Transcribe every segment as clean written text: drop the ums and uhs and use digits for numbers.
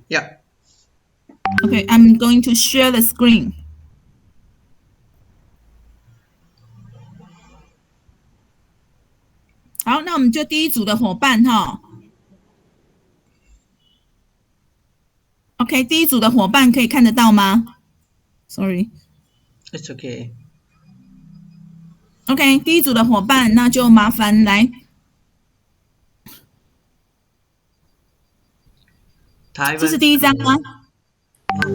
Yeah. Okay, I'm going to share the screen. 好，那我们就第一组的伙伴哈。OK，第一组的伙伴可以看得到吗？Sorry。It's okay. OK，第一组的伙伴，那就麻烦来。这是 Taiwan 第一张 screen. 吗 Oh.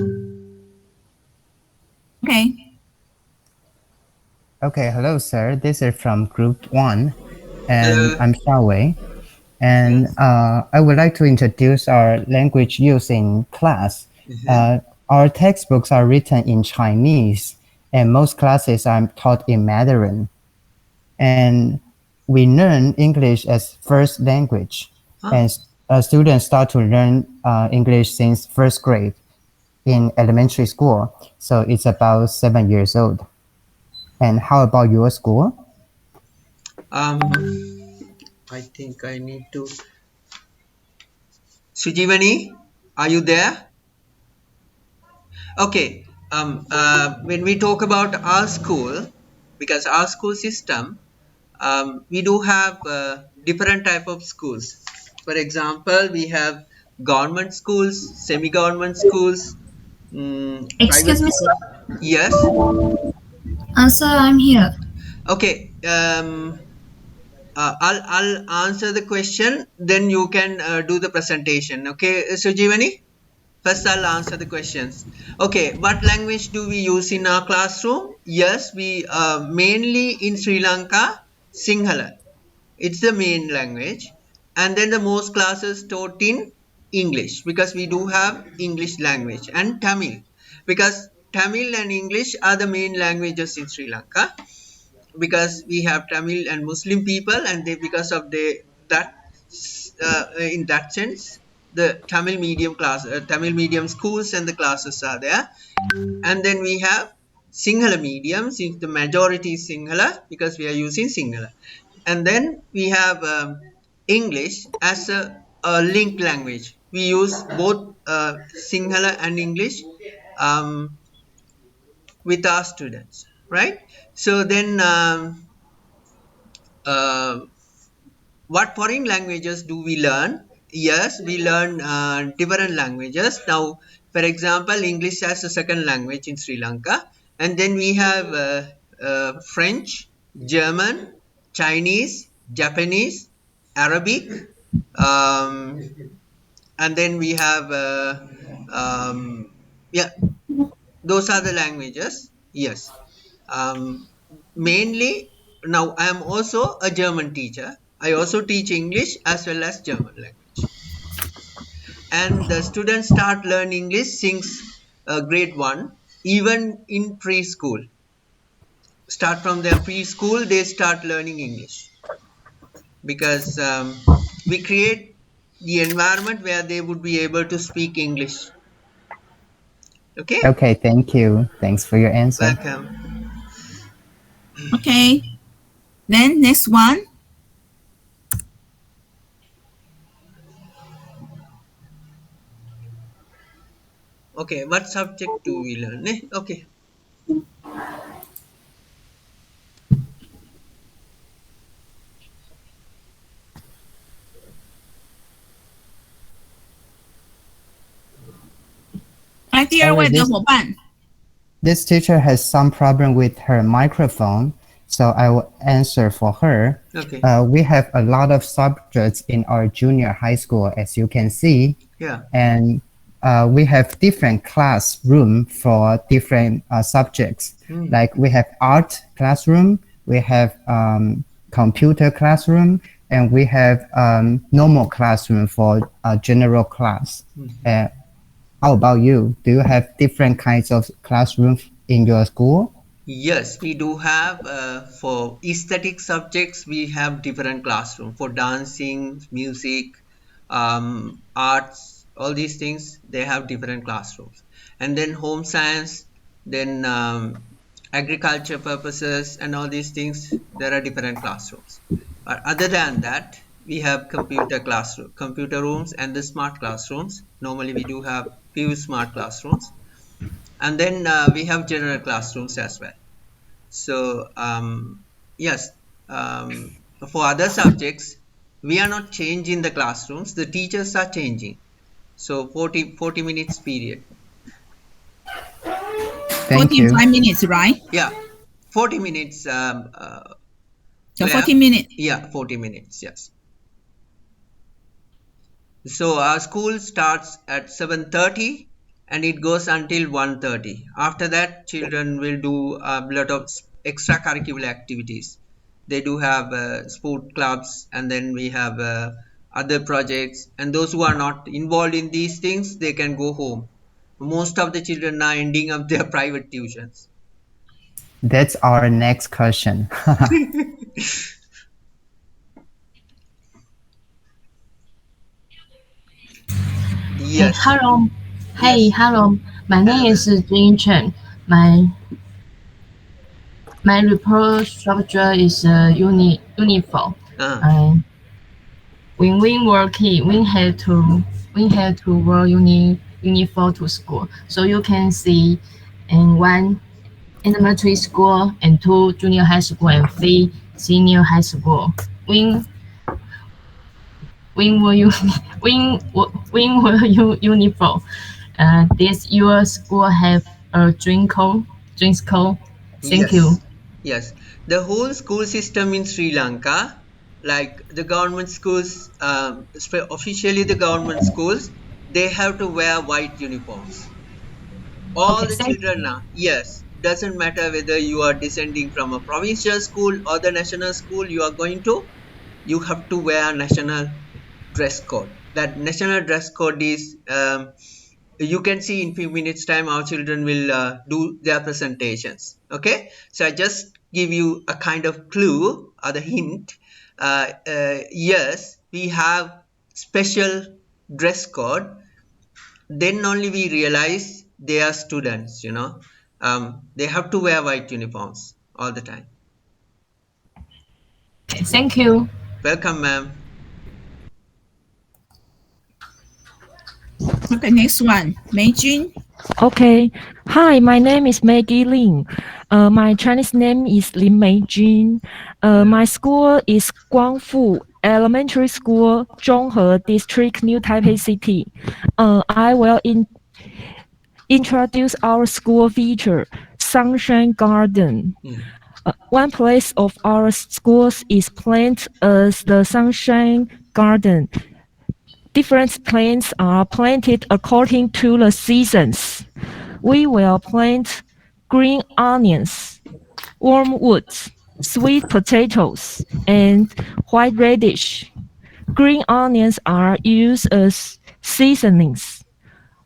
？OK， Okay, hello, sir. This is from Group 1, and Hello. I'm Xiaowei. And Yes. I would like to introduce our language use in class. Our textbooks are written in Chinese, and most classes are taught in Mandarin. And we learn English as first language, and students start to learn English since first grade in elementary school. So it's about 7 years old. And how about your school? I think I need to. Sujivani, are you there? Okay. When we talk about our school, because our school system, we do have different type of schools. For example, we have government schools, semi-government schools, private Excuse me, schools. sir. Yes. Sir, I'm here. Okay. I'll answer the question, then you can do the presentation. Okay, Sujivani? First, I'll answer the questions. Okay, what language do we use in our classroom? Yes, we mainly in Sri Lanka, Sinhala. It's the main language. And then the most classes taught in English, because we do have English language, and Tamil, because Tamil and English are the main languages in Sri Lanka, because we have Tamil and Muslim people, and they, because of that in that sense, the Tamil medium schools and the classes are there. And then we have Sinhala medium, since the majority is Sinhala, because we are using Sinhala. And then we have English as a linked language. We use both Sinhala and English with our students, right? So then what foreign languages do we learn? Yes, we learn different languages. Now, for example, English as a second language in Sri Lanka. And then we have French, German, Chinese, Japanese, Arabic, um, and then we have, yeah, those are the languages. Yes. Mainly, now I am also a German teacher. I also teach English as well as German language. And the students start learning English since grade 1, even in preschool. Start from their preschool, they start learning English, because we create the environment where they would be able to speak English. Okay? Okay, thank you. Thanks for your answer. Welcome. OK， then next one。Okay, what subject do we learn? Okay.来，第二 Sorry, 位的伙伴。this teacher has some problem with her microphone, so I will answer for her. Okay. We have a lot of subjects in our junior high school, as you can see. Yeah. And we have different classroom for different subjects. Like we have art classroom, we have computer classroom, and we have normal classroom for general class. How about you? Do you have different kinds of classrooms in your school? Yes, we do have for aesthetic subjects, we have different classroom for dancing, music, arts, all these things, they have different classrooms. And then home science, then agriculture purposes and all these things, there are different classrooms. But other than that, we have computer rooms and the smart classrooms. Normally we do have few smart classrooms, and then we have general classrooms as well. So yes, for other subjects we are not changing the classrooms, the teachers are changing. So 40 minutes period. Thank you. 45 minutes, right? Yeah, 40 minutes. So 40 minutes. Yeah, 40 minutes. Yes. So our school starts at 7:30 and it goes until 1:30. After that, children will do a lot of extracurricular activities. They do have sport clubs, and then we have other projects. And those who are not involved in these things, they can go home. Most of the children are ending up their private tuitions. That's our next question. Yes. Hello. Hey, Yes. hello. My name Hello. is Jin Chen. My report structure is uniform. Uh, When we have to wear uniform to school. So you can see in one elementary school and two junior high school and three senior high school. When when will you when will you uniform? Does your school have a dress code? Thank you. yes. Yes. The whole school system in Sri Lanka, like the government schools, officially the government schools, they have to wear white uniforms. All Okay, the thank children you. are, yes, doesn't matter whether you are descending from a provincial school or the national school you are going to, you have to wear national dress code. That national dress code is, you can see in few minutes time our children will do their presentations. Okay, so I just give you a kind of clue or the hint. Yes, we have special dress code, then only we realize they are students, they have to wear white uniforms all the time. Okay, thank you. Welcome, ma'am. Okay, next one. Mei Jun. Okay. Hi, my name is Maggie Lin. My Chinese name is Lin Mei Jun. My school is Guangfu Elementary School, Zhonghe District, New Taipei City. I will introduce our school feature, Sunshine Garden. One place of our schools is planned as the Sunshine Garden. Different plants are planted according to the seasons. We will plant green onions, wormwoods, sweet potatoes, and white radish. Green onions are used as seasonings.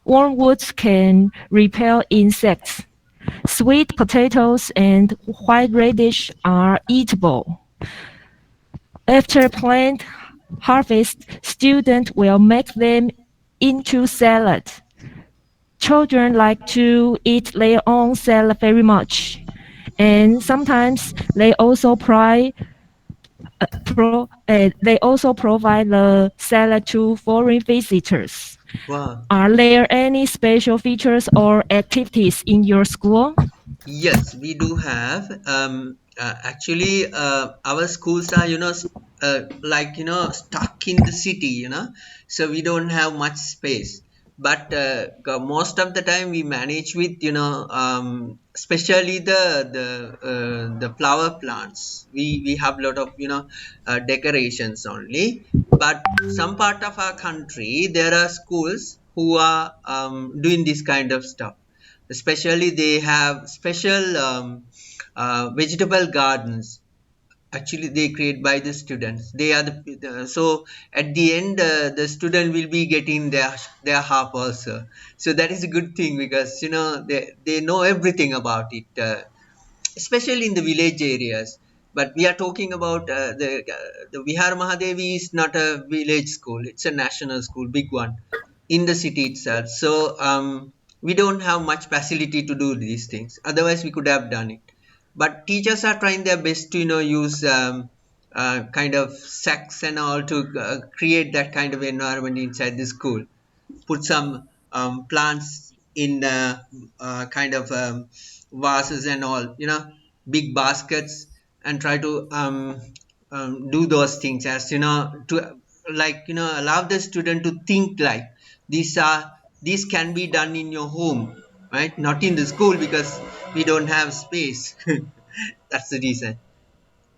Wormwoods can repel insects. Sweet potatoes and white radish are eatable. After plant harvest, students will make them into salad. Children like to eat their own salad very much, and sometimes they also provide the salad to foreign visitors. Wow. Are there any special features or activities in your school? Yes, we do have. Actually, our schools are, like, stuck in the city, so we don't have much space. But most of the time we manage with, especially the flower plants. We have a lot of, decorations only. But some part of our country, there are schools who are doing this kind of stuff. Especially they have special vegetable gardens. Actually they create by the students. They are so at the end the student will be getting their half also. So that is a good thing, because they know everything about it, especially in the village areas. But we are talking about the Vihar Mahadevi is not a village school, it's a national school, big one in the city itself. So we don't have much facility to do these things. Otherwise, we could have done it. But teachers are trying their best to use kind of sex and all to create that kind of environment inside the school. Put some plants in kind of vases and all, big baskets, and try to do those things, as to allow the student to think like these can be done in your home, right? Not in the school, because we don't have space. That's the reason.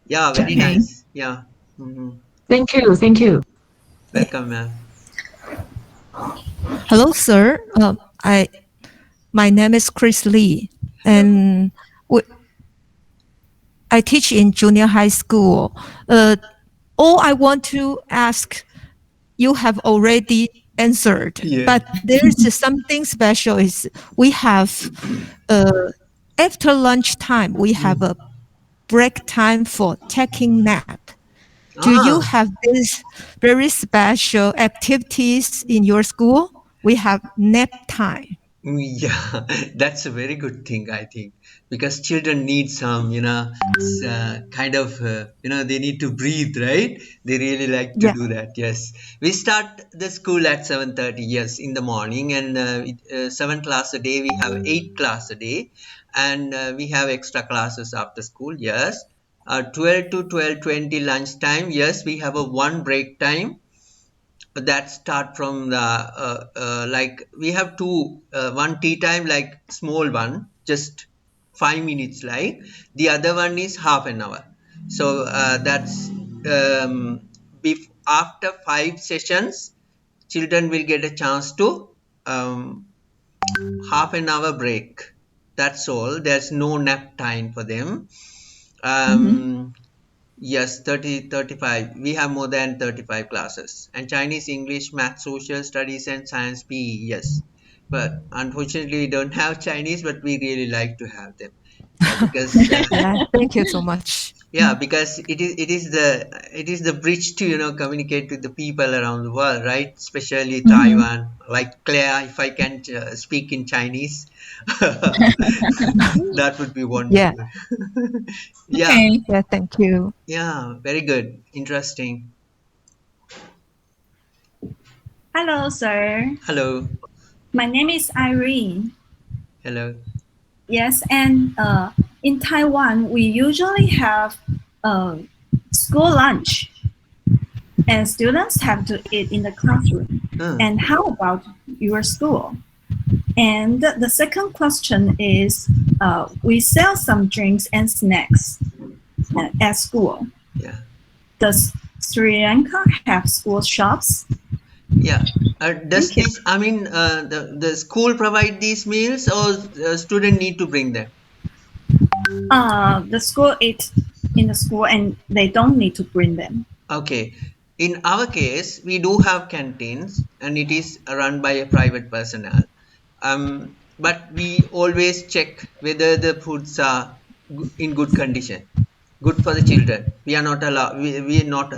Yeah, very Okay. nice. Yeah. Hmm. Thank you. Thank you. Welcome, ma'am. Hello, sir. My name is Chris Lee, Hello. and I teach in junior high school. All I want to ask, you have already answered, Yeah. but there's something special. Is we have after lunchtime we have a break time for taking nap. Do you Ah. have these very special activities in your school? We have nap time. Yeah, that's a very good thing, I think, because children need some, kind of, they need to breathe, right? They really like to Yeah. do that. Yes, we start the school at 7:30. Yes, in the morning, and 7 class a day. We have 8 class a day, and we have extra classes after school. Yes, 12 to 12:20 lunchtime. Yes, we have a one break time that start from the like we have two, one tea time, like small one, just 5 minutes, like the other one is half an hour. So that's after 5 sessions, children will get a chance to um, half an hour break. That's all. There's no nap time for them. um, Yes, 30, 35. We have more than 35 classes. And Chinese, English, Math, Social Studies, and Science PE, yes. But unfortunately, we don't have Chinese, but we really like to have them. Yeah, because Yeah. Thank you so much. yeah, because it is the bridge to communicate with the people around the world, right? Especially Taiwan. Like Claire, if I can speak in Chinese, that would be Yeah. wonderful. Yeah, Okay. Yeah. Thank you. yeah, very good, interesting. Hello, sir. Hello. My name is Irene. Hello. Yes, and in Taiwan, we usually have uh, school lunch, and students have to eat in the classroom. And how about your school? And the second question is, we sell some drinks and snacks at school. Yeah. Does Sri Lanka have school shops? Yeah. Does Thank you. this, I mean, the school provide these meals, or student need to bring them? The school eats in the school, and they don't need to bring them. Okay. In our case, we do have canteens, and it is run by a private personnel. But we always check whether the foods are in good condition, good for the children. We are not allowed. We are not.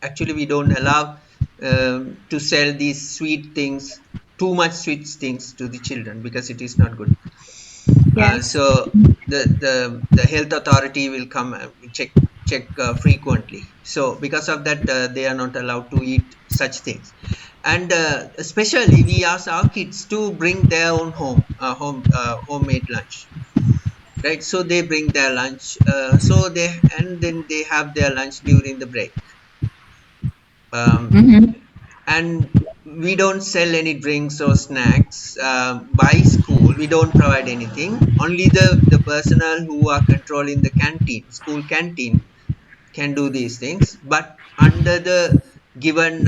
Actually, we don't allow to sell these sweet things, too much sweet things to the children, because it is not good. Yes. So the health authority will come and check frequently. So because of that, they are not allowed to eat such things. And especially, we ask our kids to bring their own homemade lunch, right? So they bring their lunch. And then they have their lunch during the break. And we don't sell any drinks or snacks by school. We don't provide anything. Only the personnel who are controlling the canteen, school canteen, can do these things, but under the given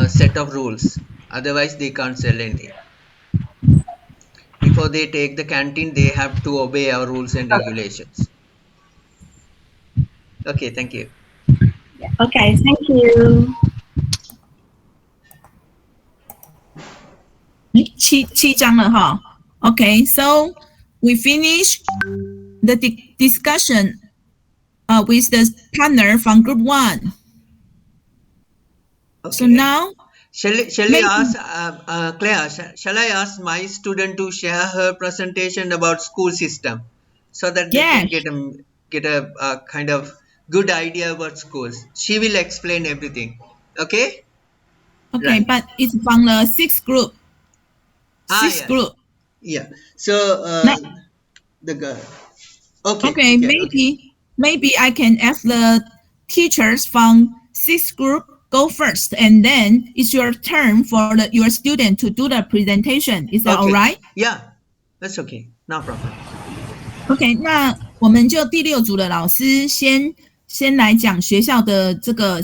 set of rules. Otherwise, they can't sell anything. Before they take the canteen, they have to obey our rules and regulations. Okay, thank you. Okay, thank you. 七章了哈。Okay, so we finish the discussion with the partner from group 1. Okay. So now, shall I ask Claire? Shall I ask my student to share her presentation about school system, so that they can yes, get a kind of good idea about schools. She will explain everything. Okay? Okay, Right. but it's from the sixth group. Sixth Yeah. group. Yeah. So the girl. Okay. Okay, maybe I can ask the teachers from sixth group go first, and then it's your turn for your student to do the presentation. Is that all Okay. right? Yeah. That's okay. No problem. OK，那我们就第六组的老师先来讲学校的这个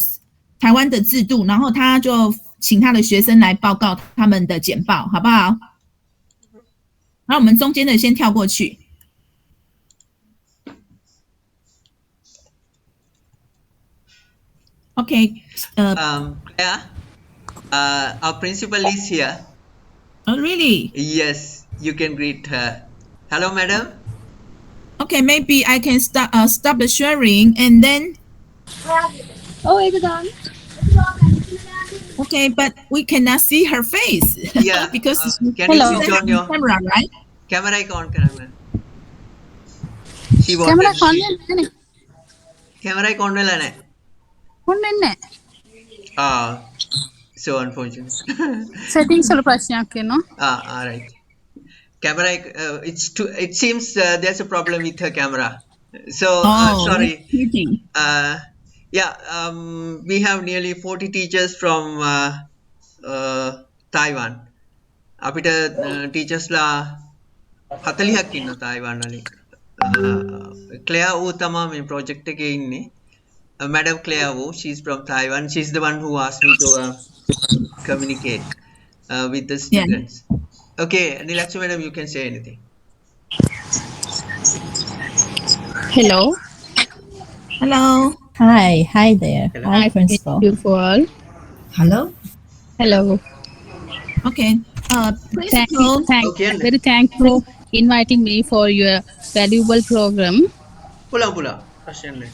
台湾的制度，然后他就请他的学生来报告他们的简报，好不好？然后我们中间的先跳过去。OK， Yeah. Our principal is here. Oh, really? Yes, you can greet her. Hello, madam. Okay, maybe I can stop the sharing and then. Oh, it's done. Okay, but we cannot see her face. Yeah. because Can you switch on your camera, right? camera on? Camera. She Camera wanted. on. Camera on. So unfortunate. Settings all no? All right. Camera. It seems there's a problem with her camera. So sorry. Yeah. We have nearly 40 teachers from Taiwan. අපිට ටීචර්ස්ලා 40ක් ඉන්නවා තායිවාන් වලින්. Claire වූ තමයි මේ project එකේ ඉන්නේ. Madam Claire Wu, she's from Taiwan. She's the one who asked me to communicate with the students. Yeah. Okay, Nilaksha madam, you can say anything. Hello. Hello. Hi there. Hello. Hi, principal. Beautiful. Hello. Hello. Okay. Principal. Very thankful for inviting me for your valuable program. Pula. Question.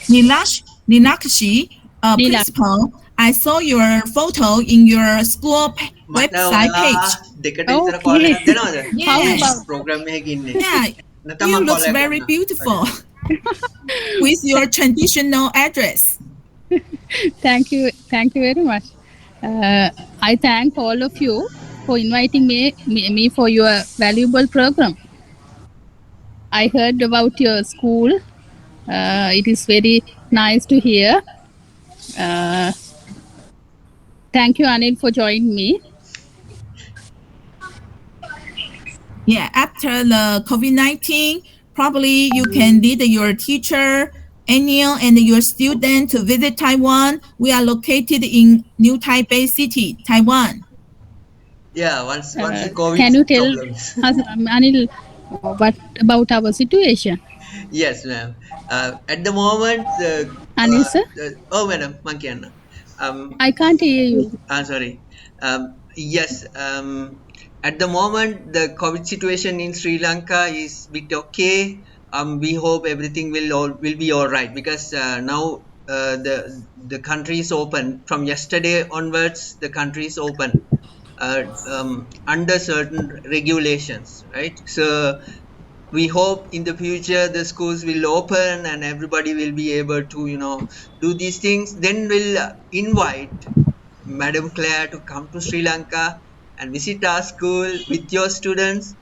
Ninakshi, principal, I saw your photo in your school website page. Yeah, you look very beautiful with your traditional address. Thank you very much. I thank all of you for inviting me for your valuable program. I heard about your school. It is very nice to hear. Thank you, Anil, for joining me. Yeah, after the COVID-19, probably you can lead your teacher, Anil, and your student to visit Taiwan. We are located in New Taipei City, Taiwan. Yeah, once the COVID can you tell problems. us, Anil, what about our situation? Yes, ma'am. At the moment, Anil, sir? Madam, Monkey Anna. I can't hear you. Sorry. Yes. At the moment, the COVID situation in Sri Lanka is bit okay. We hope everything will be all right because now the country is open. From yesterday onwards, the country is open under certain regulations, right? So we hope in the future the schools will open and everybody will be able to do these things. Then we'll invite Madam Claire to come to Sri Lanka and visit our school with your students,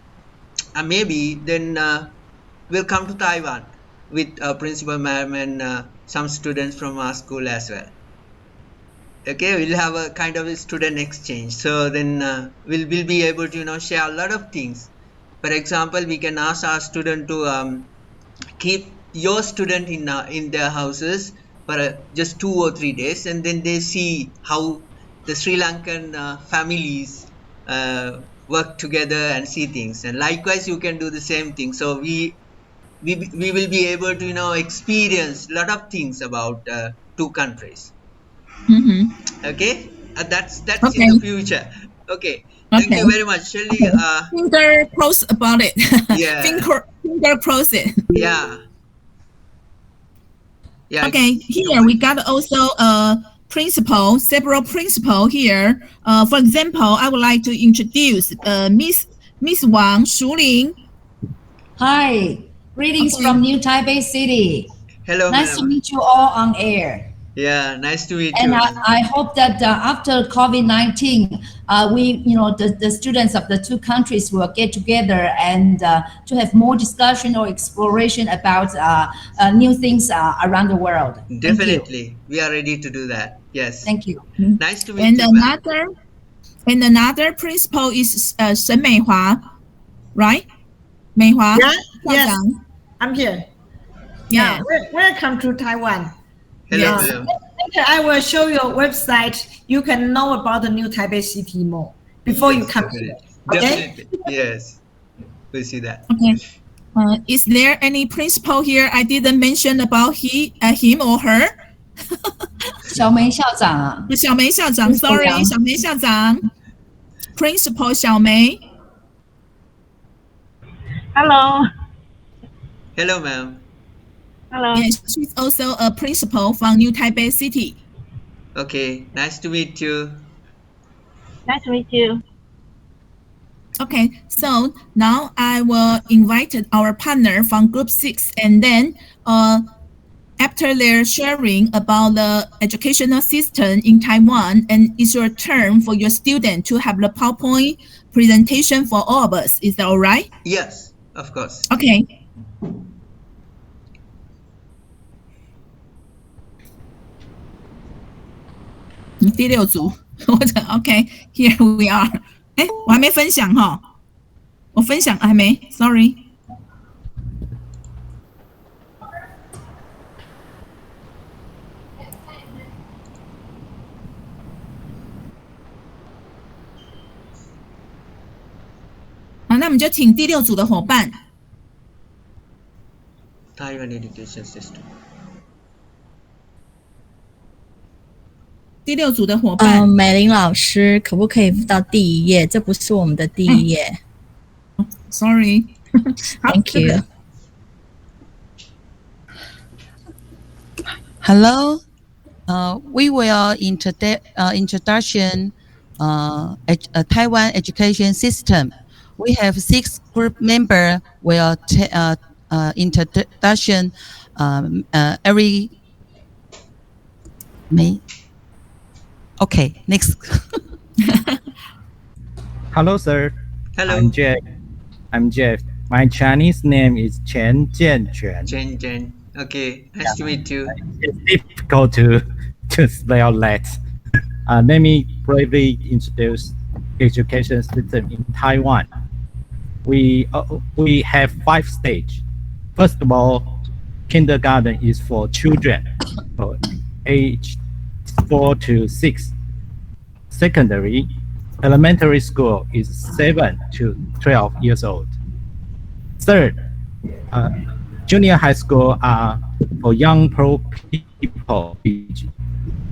and maybe then we'll come to Taiwan with our principal ma'am and some students from our school as well. Okay, we'll have a kind of a student exchange, so then we'll be able to share a lot of things. For example, we can ask our student to keep your student in their houses for just 2 or 3 days, and then they see how the Sri Lankan families work together and see things. And likewise, you can do the same thing. So we will be able to experience a lot of things about two countries. Mm-hmm. Okay, that's okay. In the future. Okay. Thank you very much, Shirley. Finger crossed about it. Yeah. Finger crossed it. Yeah. Yeah. Okay. Here we got also several principal here. For example, I would like to introduce Miss Wang Julien. Hi. Greetings from New Taipei City. Hello, Nice to ma'am. meet you all on air. Yeah, nice to meet And you. I hope that after COVID-19, the students of the two countries will get together and to have more discussion or exploration about new things around the world. Definitely, we are ready to do that. Yes. Thank you. Nice to meet And you, ma'am. another principal is Shen Meihua, right? Meihua. Yeah, yes, 校长. I'm here. Yeah. Welcome to Taiwan. Hello, Yes. ma'am. Later, I will show you a website. You can know about the new Taipei city more before you come here. Okay? Definitely. Yes. We'll see that. Okay. Is there any principal here I didn't mention about him or her? 小梅校长啊，小梅校长 ，sorry， 小梅校长 ，Principal 小梅。Hello. Hello, ma'am. Hello. Yes, she's also a principal from New Taipei City. Okay, nice to meet you. Nice to meet you. Okay, so now I will invite our partner from Group 6, and then after their sharing about the educational system in Taiwan, and it's your turn for your student to have the PowerPoint presentation for all of us. Is that all right? Yes, of course. Okay.第六组，或者 OK，here we are。哎，我还没分享哈，我分享还没，sorry。好，那我们就请第六组的伙伴。Taiwan education system. 第六组的伙伴，美玲老师，可不可以到第一页？这不是我们的第一页。Sorry. Thank you. Hello. We will introduction Taiwan education system. We have 6 group member will introduction every May. Okay, next. Hello, sir. Hello. I'm Jeff. My Chinese name is Chen Jianquan. Chen. Okay, nice to meet you. It's difficult to spell that. Let me briefly introduce education system in Taiwan. We have 5 stages. First of all, kindergarten is for children age 4 to 6. Secondary, elementary school is 7 to 12 years old. Third, junior high school are for young people age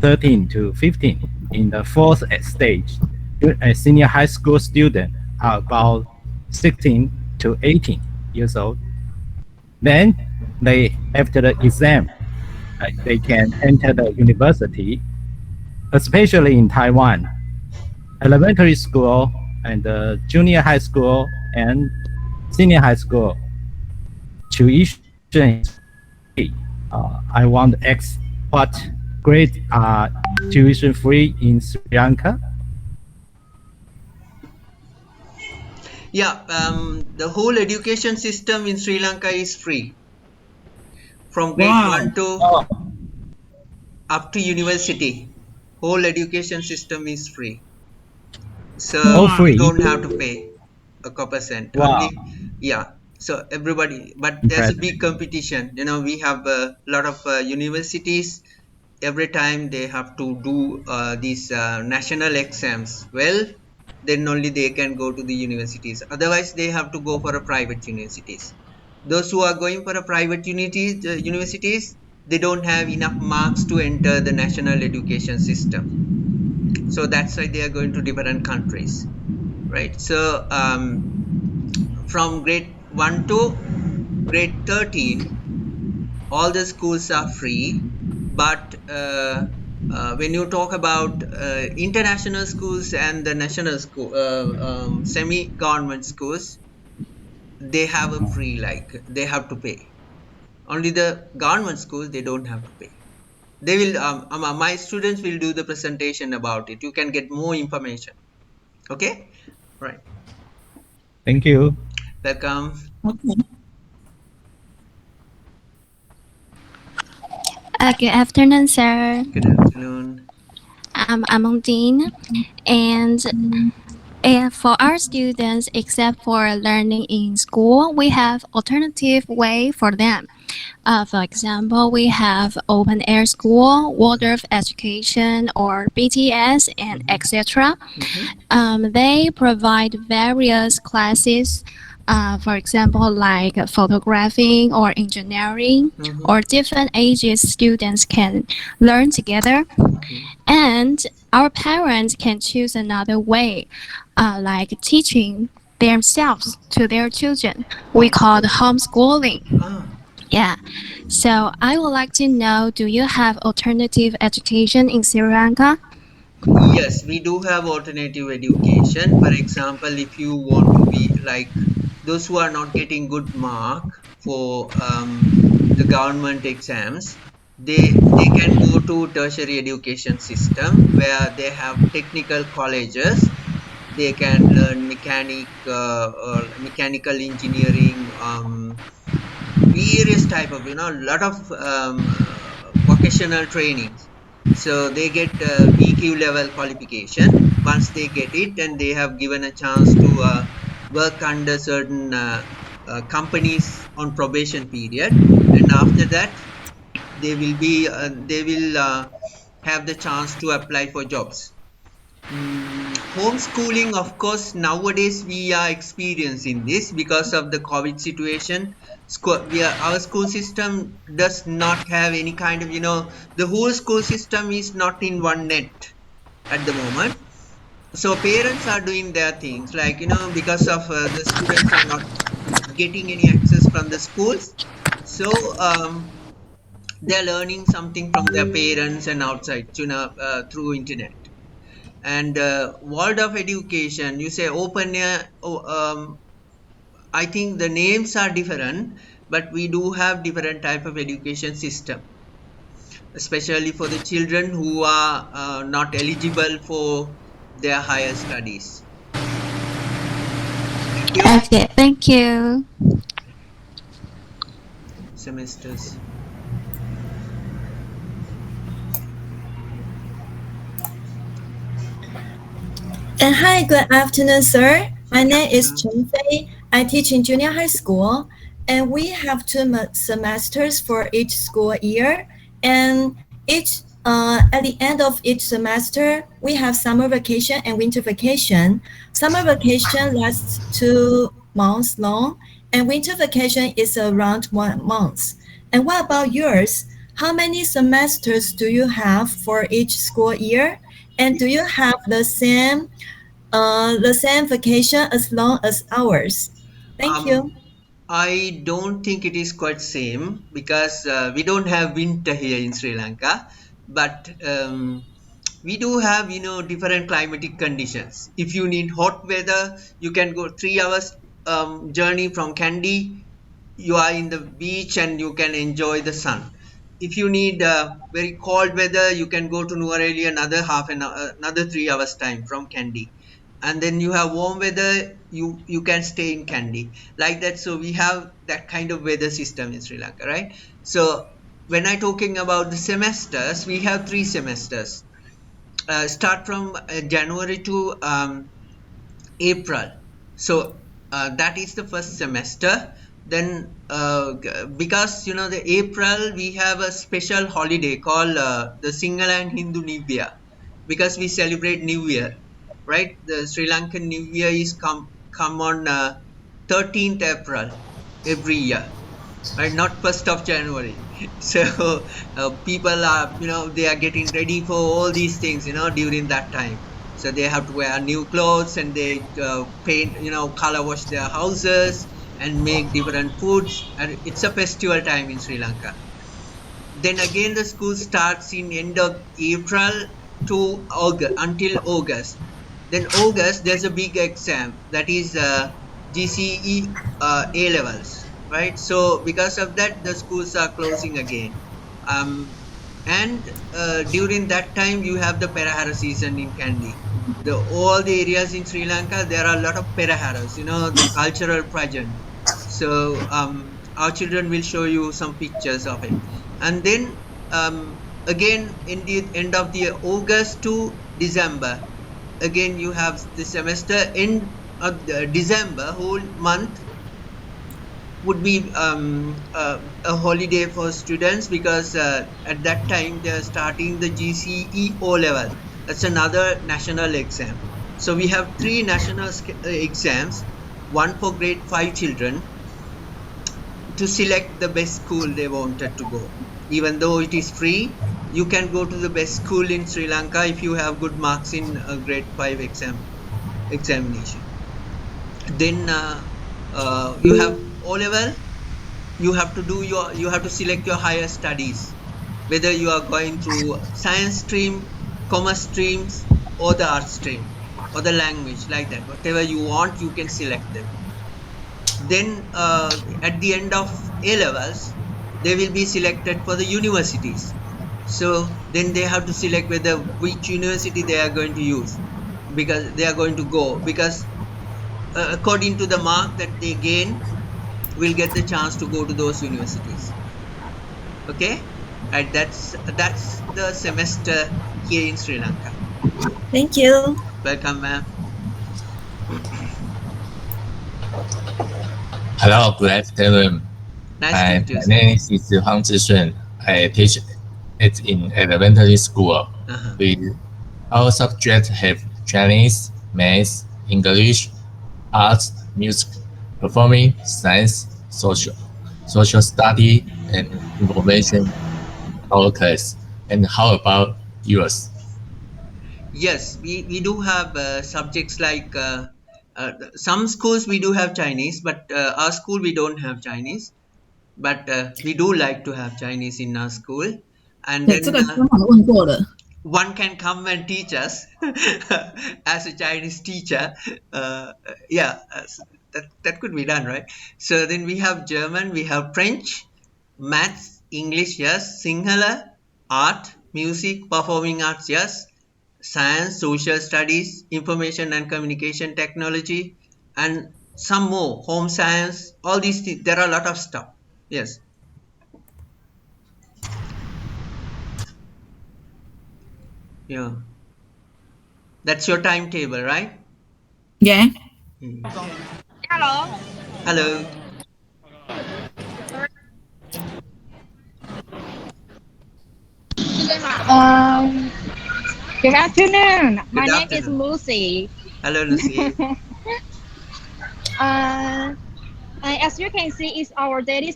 13 to 15. In the 4th stage, a senior high school student are about 16 to 18 years old. Then after the exam, they can enter the university. Especially in Taiwan, elementary school and junior high school and senior high school tuition is free. I want to ask what grades are tuition free in Sri Lanka? Yeah, the whole education system in Sri Lanka is free. From grade 1 to up to university. Whole education system is free. So free. you don't have to pay a couple cent. Wow. Yeah. So everybody, but there's a big competition. We have a lot of universities. Every time they have to do these national exams. Well, then only they can go to the universities. Otherwise, they have to go for a private universities. Those who are going for a private universities, they don't have enough marks to enter the national education system. So that's why they are going to different countries, right? So from grade 1 to grade 13, all the schools are free. But when you talk about international schools and the national school, semi-government schools, they have a free, they have to pay. Only the government schools, they don't have to pay. They will, my students will do the presentation about it. You can get more information. Okay, right. Thank you. Welcome. Okay. Good afternoon, sir. Good afternoon. I'm Amandine, and for our students, except for learning in school, we have alternative way for them. For example, we have open air school, Waldorf education, or BTS, and etc. They provide various classes. For example, like photography or engineering, or different ages students can learn together. And our parents can choose another way, like teaching themselves to their children. We call it homeschooling. Yeah. So I would like to know, do you have alternative education in Sri Lanka? Yes, we do have alternative education. For example, if you want to be like those who are not getting good mark for the government exams, they can go to tertiary education system where they have technical colleges. They can learn or mechanical engineering, various type of lot of vocational trainings. So they get VQ level qualification. Once they get it, and they have given a chance to work under certain companies on probation period, and after that they will have the chance to apply for jobs. Homeschooling, of course, nowadays we are experiencing this because of the COVID situation. Our school system does not have any kind of, the whole school system is not in one net at the moment. So parents are doing their things like, because of the students are not getting any access from the schools. So they're learning something from their parents and outside, through internet. And world of education, you say open air. I think the names are different, but we do have different type of education system, especially for the children who are not eligible for their higher studies. Thank you. Okay, thank you. Semesters. And hi, good afternoon, sir. My name is Chen Fei. I teach in junior high school, and we have two semesters for each school year. And at the end of each semester, we have summer vacation and winter vacation. Summer vacation lasts 2 months long, and winter vacation is around 1 month. And what about yours? How many semesters do you have for each school year? And do you have the same vacation as long as ours? Thank you. I don't think it is quite same because we don't have winter here in Sri Lanka, but we do have different climatic conditions. If you need hot weather, you can go 3 hours journey from Kandy. You are in the beach and you can enjoy the sun. If you need very cold weather, you can go to Nuwara, another half an hour, another 3 hours time from Kandy. And then you have warm weather, you can stay in Kandy like that. So we have that kind of weather system in Sri Lanka, right? So when I talking about the semesters, we have 3 semesters. Start from January to April. So that is the first semester. Then because the April we have a special holiday called the Sinhala and Hindu New Year, because we celebrate New Year, right? The Sri Lankan New Year is come on 13th April every year, right? Not 1st of January. So people are they are getting ready for all these things during that time. So they have to wear new clothes, and they paint, color wash their houses and make different foods, and it's a festival time in Sri Lanka. Then again the school starts in end of April to August, until August. Then August there's a big exam, that is GCE A levels. right? So because of that, the schools are closing again. And during that time, you have the Perahara season in Kandy. All the areas in Sri Lanka, there are a lot of Peraharas, the cultural pageant. So our children will show you some pictures of it. And then again, in the end of the August to December, again you have the semester. In December, whole month would be a holiday for students, because at that time they are starting the GCE O level. That's another national exam. So we have three national exams, one for grade 5 children, to select the best school they wanted to go. Even though it is free, you can go to the best school in Sri Lanka if you have good marks in grade 5 examination. Then you have O level. You have to select your higher studies, whether you are going through science stream, commerce streams, or the art stream, or the language, like that. Whatever you want, you can select them. Then at the end of A levels, they will be selected for the universities. So then they have to select which university they are going to use, because they are going to go, because according to the mark that they gain, will get the chance to go to those universities. Okay, right? That's the semester here in Sri Lanka. Thank you. Welcome, ma'am. Hello, good afternoon. Nice to meet you, My sir. name is Huang Zishun. I teach in elementary school. Our subjects have Chinese, Math, English, arts, music, performing, science, social study, and information. Our class. And how about yours? Yes, we do have subjects like some schools we do have Chinese, but our school we don't have Chinese. But we do like to have Chinese in our school, and then one can come and teach us as a Chinese teacher. Yeah, that could be done, right? So then we have German, we have French, maths, English, yes, Sinhala, art, music, performing arts, yes, science, social studies, information and communication technology, and some more, home science, all these things. There are a lot of stuff. Yes. Yeah. That's your timetable, right? Yeah. Hello. Hello. Good afternoon. My Good name is afternoon. Lucy. Hello, Lucy. As you can see, it's our daily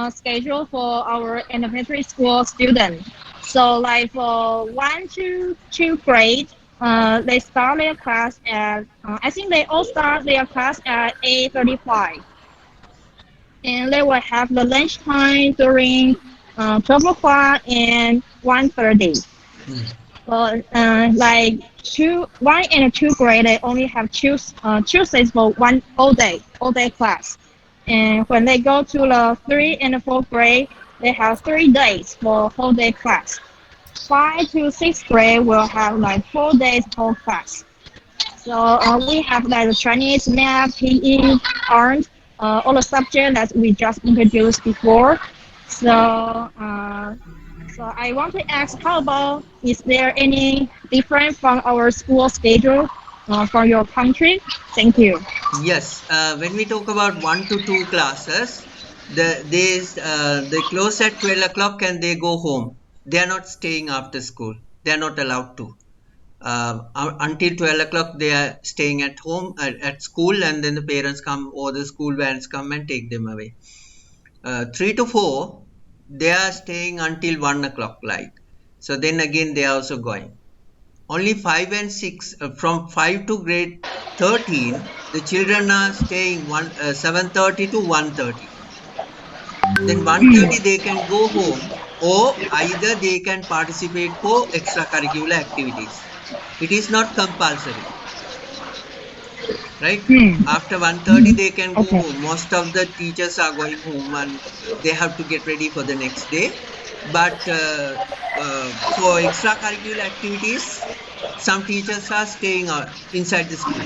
schedule for our elementary school students. So, like for 1 to 2 grade, they start their class at. I think they all start their class at 8:35, and they will have the lunch time during 12 o'clock and 1:30. But like 1 and 2 grade, they only have Tuesdays for one all day class. And when they go to the 3 and 4 grade, they have 3 days for whole day class. 5 to 6 grade will have like 4 days whole class. So we have like the Chinese, math, PE, art, all the subjects that we just introduced before. So I want to ask, how about, is there any different from our school schedule from your country? Thank you. Yes. When we talk about 1 to 2 classes, they close at 12 o'clock and they go home. They are not staying after school. They are not allowed to. Until 12 o'clock, they are staying at home at school, and then the parents come or the school vans come and take them away. 3 to 4, they are staying until 1 o'clock, like. So then again, they are also going. Only 5 and 6, from 5 to grade 13, the children are staying 7:30 to 1:30. Then 1:30 they can go home, or either they can participate for extracurricular activities. It is not compulsory. right? After 1:30 they can go home. Most of the teachers are going home and they have to get ready for the next day. But for extracurricular activities, some teachers are staying inside the school.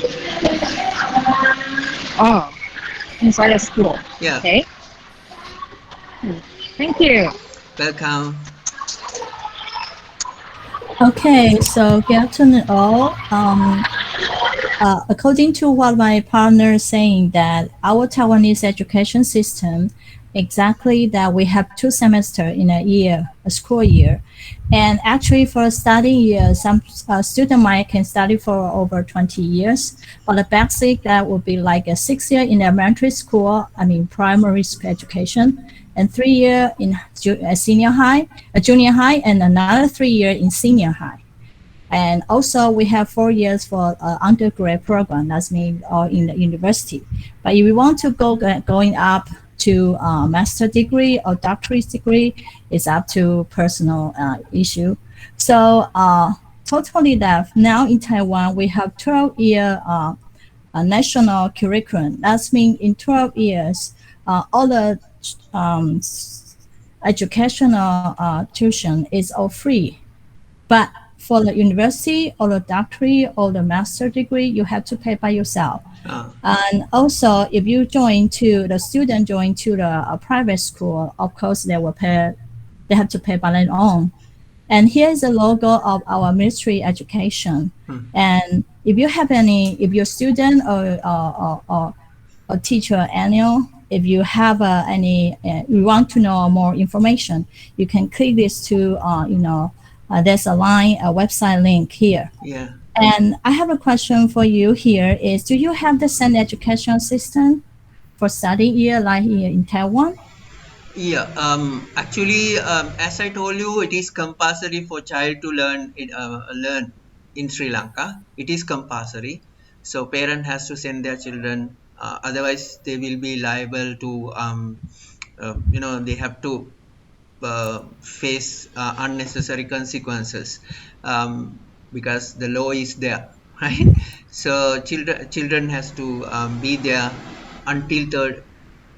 Oh, inside the school. Yeah. Okay. Thank you. Welcome. Okay, so good afternoon all. According to what my partner is saying, that our Taiwanese education system, exactly that we have 2 semesters in a year, a school year. And actually for a study year, some student might can study for over 20 years, but the basic that would be like a 6 year in elementary school, I mean primary school education, and 3 year in senior high, junior high, and another 3 year in senior high. And also we have 4 years for undergrad program, that's mean in the university. But if you want to going up to master degree or doctorate degree, it's up to personal issue. So totally that now in Taiwan we have 12-year national curriculum. That's mean in 12 years all the educational tuition is all free. But for the university or the doctorate or the master degree, you have to pay by yourself. And also, if you the student join to the private school, of course they have to pay by their own. And here is the logo of our Ministry of Education. And if you have if your student or teacher annual, if you have you want to know more information, you can click this to there's a website link here. Yeah. And I have a question for you here is, do you have the same education system for study year like here in Taiwan? Yeah, actually, as I told you, it is compulsory for child to learn in Sri Lanka. It is compulsory, so parent has to send their children. Otherwise, they will be liable to, they have to face unnecessary consequences because the law is there, right? So children has to be there until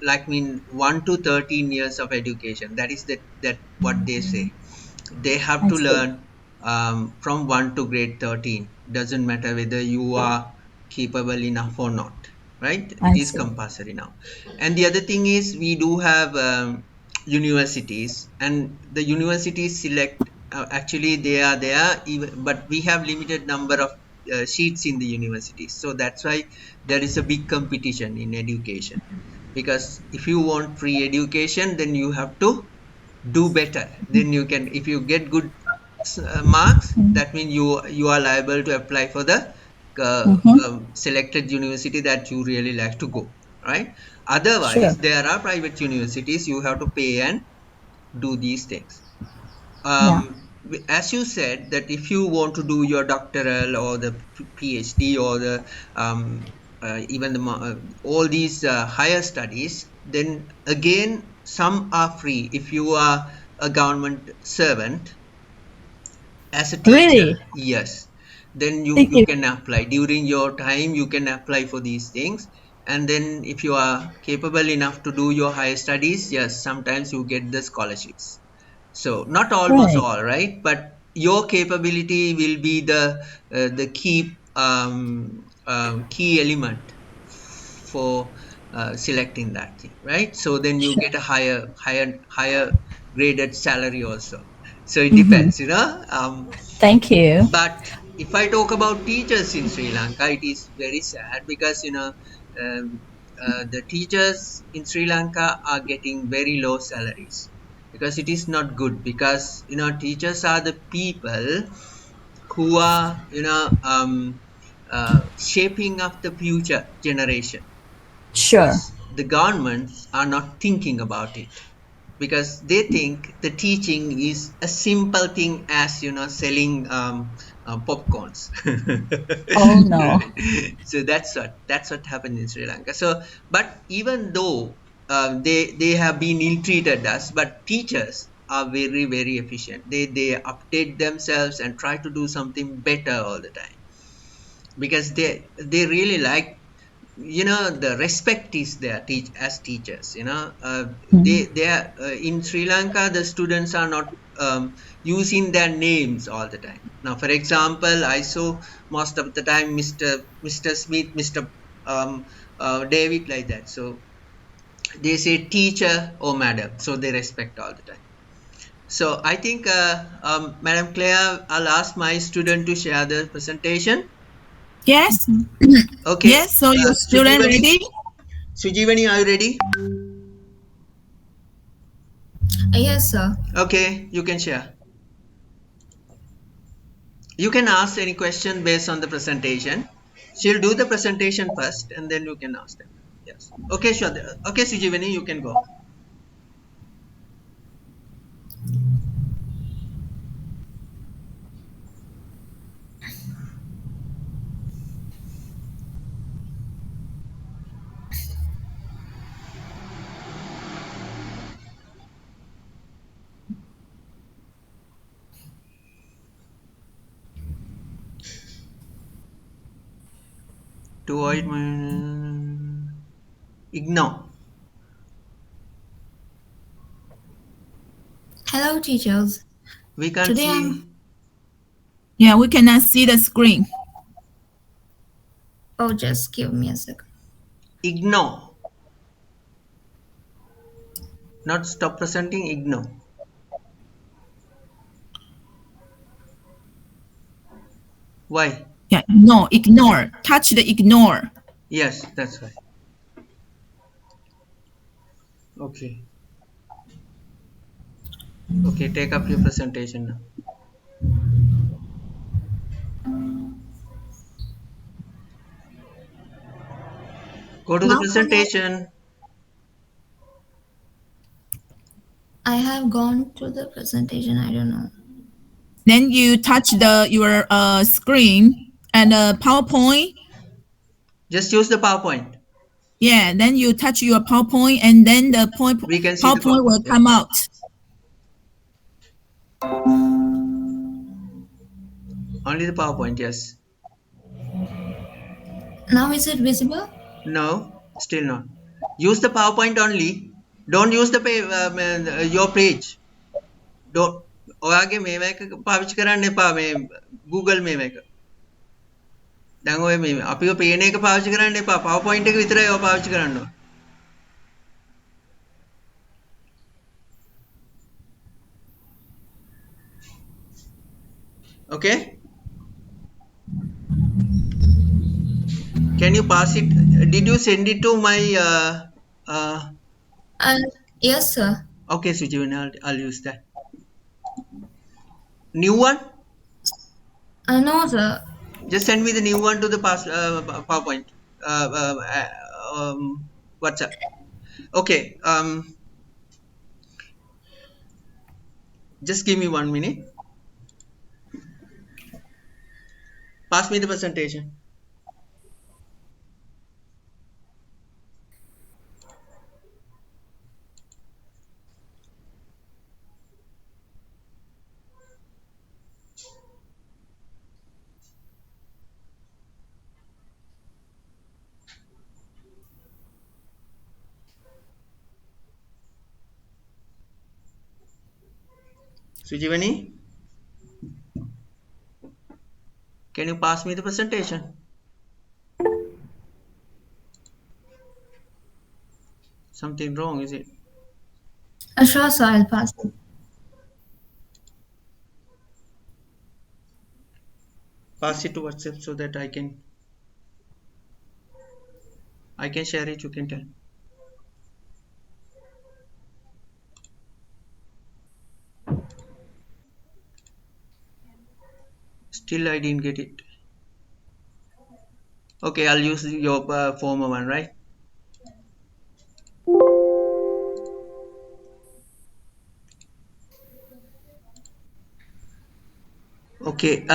1 to 13 years of education. That is that what they say. They have to learn from 1 to grade 13. Doesn't matter whether you are capable enough or not, right? It is compulsory now. And the other thing is we do have universities, and the universities select actually they are there, but we have limited number of seats in the universities. So that's why there is a big competition in education, because if you want free education, then you have to do better. Then you can, if you get good marks, that means you are liable to apply for the selected university that you really like to go, right? Otherwise, there are private universities, you have to pay and do these things. As you said, that if you want to do your doctoral or the PhD or the even all these higher studies, then again some are free. If you are a government servant as a teacher, really? Yes, then you can apply during your time. You can apply for these things, and then if you are capable enough to do your higher studies, yes, sometimes you get the scholarships. So not almost all, right? But your capability will be the key element for selecting that thing, right? So then you get a higher graded salary also. So it depends, Thank you. But if I talk about teachers in Sri Lanka, it is very sad because the teachers in Sri Lanka are getting very low salaries, because it is not good, because teachers are the people who are shaping up the future generation, Sure. because the governments are not thinking about it, because they think the teaching is a simple thing as selling popcorns. Oh no. So that's what happened in Sri Lanka. So but even though they have been ill-treated us, but teachers are very, very efficient. They update themselves and try to do something better all the time, because they really like the respect is there as teachers. They are in Sri Lanka, the students are not using their names all the time. Now, for example, I saw most of the time Mr. Smith, Mr. David, like that. So they say teacher or madam, so they respect all the time. So I think Madam Claire, I'll ask my student to share the presentation. Yes. Okay. Yes. So your student ready? Sujivani, are you ready? Yes, sir. Okay, you can share. You can ask any question based on the presentation. She'll do the presentation first, and then you can ask them. Yes. Okay, sure. Okay, Sujivani, you can go. To avoid ignore. Hello, teachers. We can't Today see. Yeah, we cannot see the screen. Oh, just give me a second. Ignore. Not stop presenting, ignore. Why? Yeah, no, ignore. Touch the ignore. Yes, that's right. Okay. Okay, take up your presentation now. Go to the Now presentation. I have gone to the presentation. I don't know. Then you touch your screen and PowerPoint. Just use the PowerPoint. Yeah, then you touch your PowerPoint and then the We can see the PowerPoint will PowerPoint. come out. Only the PowerPoint, yes. Now is it visible? No, still not. Use the PowerPoint only. Don't use the your page. Don't. ඔයාගේ මේක පාවිච්චි කරන්න එපා මේ Google මේක. දැන් ඔය මේ අපිව පේන එක පාවිච්චි කරන්න එපා. PowerPoint එක විතරයි ඔය පාවිච්චි කරන්න ඕන. Okay? Can you pass it? Did you send it to my yes, sir. Okay, Sujivani, I'll use that. New one? No, sir. Just send me the new one to the PowerPoint. WhatsApp. Okay. Just give me 1 minute. Pass me the presentation. Sujivani, can you pass me the presentation? Something wrong, is it? Sure, sir. I'll pass it. Pass it to WhatsApp so that I can share it. You can tell. Still, I didn't get it. Okay, I'll use your former one, right? Okay.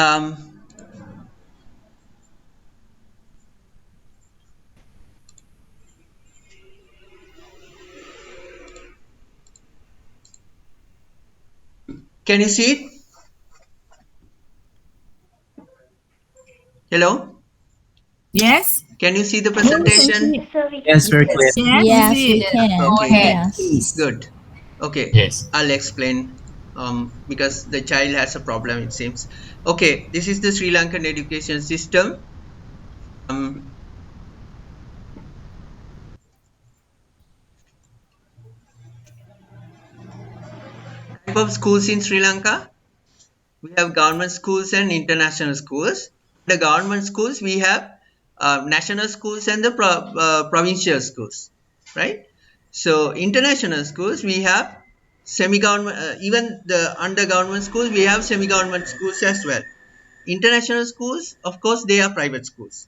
Can you see it? Hello? Yes. Can you see the presentation? Yes, very clear. Yes, we can. Okay, Yes. good. Okay, Yes. I'll explain because the child has a problem, it seems. Okay, this is the Sri Lankan education system. Type of schools in Sri Lanka. We have government schools and international schools. The government schools, we have national schools and the provincial schools, right? So international schools, we have semi-government, even the under government schools, we have semi-government schools as well. International schools, of course, they are private schools.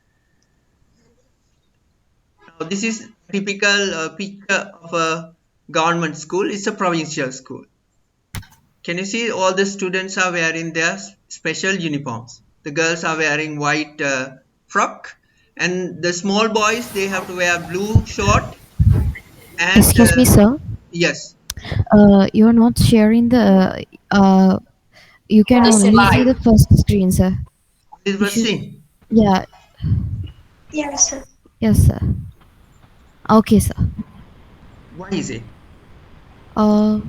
Now, this is typical picture of a government school. It's a provincial school. Can you see all the students are wearing their special uniforms? The girls are wearing white frock, and the small boys, they have to wear blue short. And Excuse me, sir. yes, You're not sharing the. You can The only see slide. the first screen, sir. Is You should- scene? Yeah. Yes, sir. Yes, sir. Okay, sir. Why is it? Uh.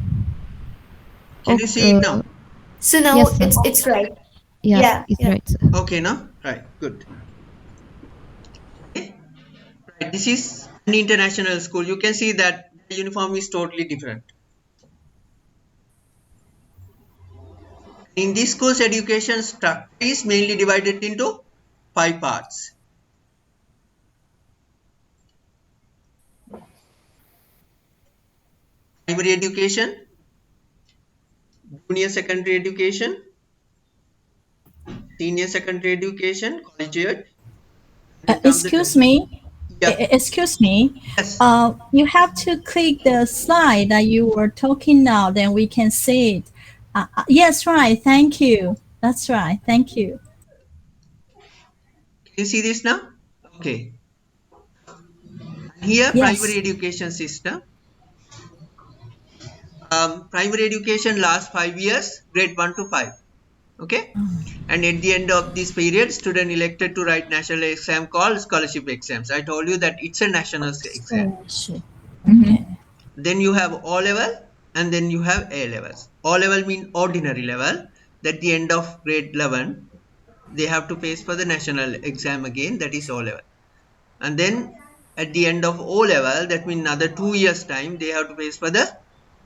Can you see it now? So now Yes, sir. it's right. Yeah, Yeah, it's yeah. right, sir. Okay, now right, good. Okay. Right, this is an international school. You can see that the uniform is totally different. In this course, education structure is mainly divided into 5 parts. Primary education, junior secondary education, senior secondary education, collegiate. Excuse me. Yeah. Excuse me. Yes. You have to click the slide that you were talking now, then we can see it. Yes, right. Thank you. That's right. Thank you. Can you see this now? Okay. Here, Yes. primary education system. Primary education lasts 5 years, grade 1 to 5. Okay. And at the end of this period, student elected to write national exam called scholarship exams. I told you that it's a national exam. Okay. Then you have O level and then you have A levels. O level mean ordinary level. At the end of grade 11, they have to face for the national exam again, that is O level. And then at the end of O level, that means another 2 years time, they have to face for the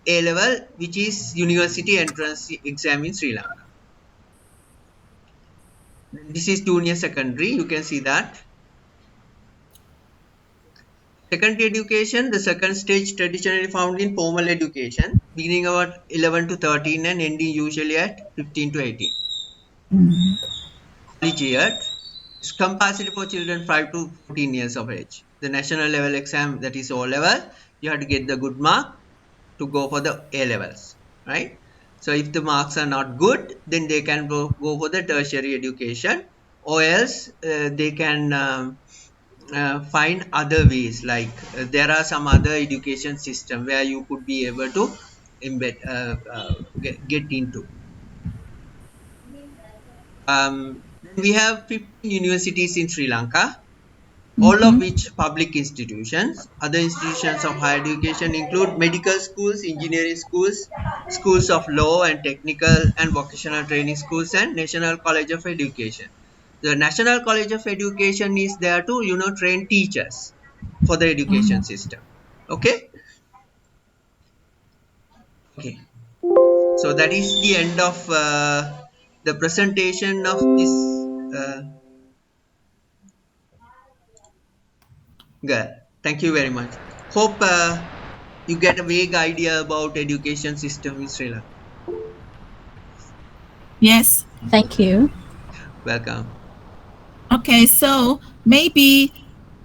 A level, which is university entrance exam in Sri Lanka. This is junior secondary, you can see that. Secondary education, the second stage traditionally found in formal education, beginning about 11 to 13 and ending usually at 15 to 18. Collegiate is compulsory for children 5 to 14 years of age. The national level exam, that is O level, you have to get the good mark to go for the A levels, right? So if the marks are not good, then they can go for the tertiary education, or else they can find other ways, like there are some other education system where you could be able to embed get into. Then we have 15 universities in Sri Lanka, all of which public institutions. Other institutions of higher education include medical schools, engineering schools, schools of law and technical and vocational training schools, and National College of Education. The National College of Education is there to train teachers for the education system. Okay. So that is the end of the presentation of this girl. Thank you very much. Hope you get a vague idea about education system in Sri Lanka. Yes. Thank you. Welcome. Okay, so maybe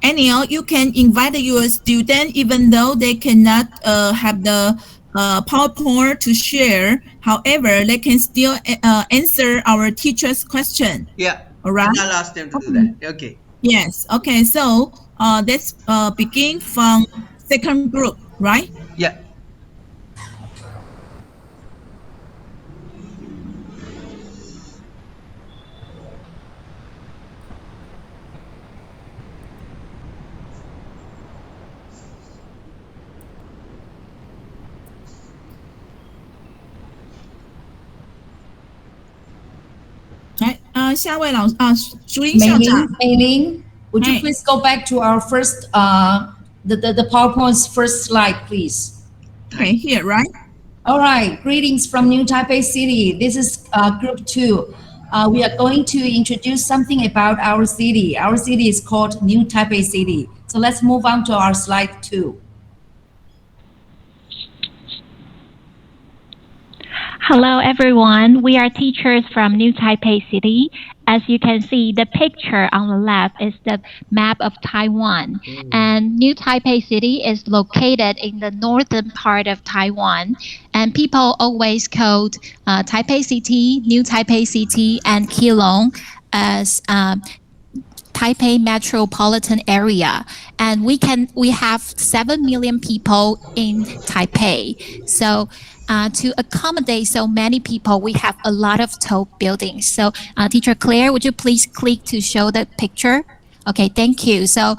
Aniel, you can invite your student even though they cannot have the PowerPoint to share. However, they can still answer our teacher's question. Yeah. All right. I'll ask them to do that. Okay. Yes. Okay. So let's begin from second group, right? Yeah. 下位老淑玲校长。Mei-Ling, would you please go back to our first, the PowerPoint's first slide, please? Okay, here, right? All right, greetings from New Taipei City. This is group 2. We are going to introduce something about our city. Our city is called New Taipei City. So let's move on to our slide 2. Hello everyone, we are teachers from New Taipei City. As you can see, the picture on the left is the map of Taiwan. And New Taipei City is located in the northern part of Taiwan. And people always called Taipei City, New Taipei City, and Keelung as Taipei metropolitan area, and we have 7 million people in Taipei. So to accommodate so many people, we have a lot of tall buildings. So Teacher Claire, would you please click to show the picture? Okay, thank you. So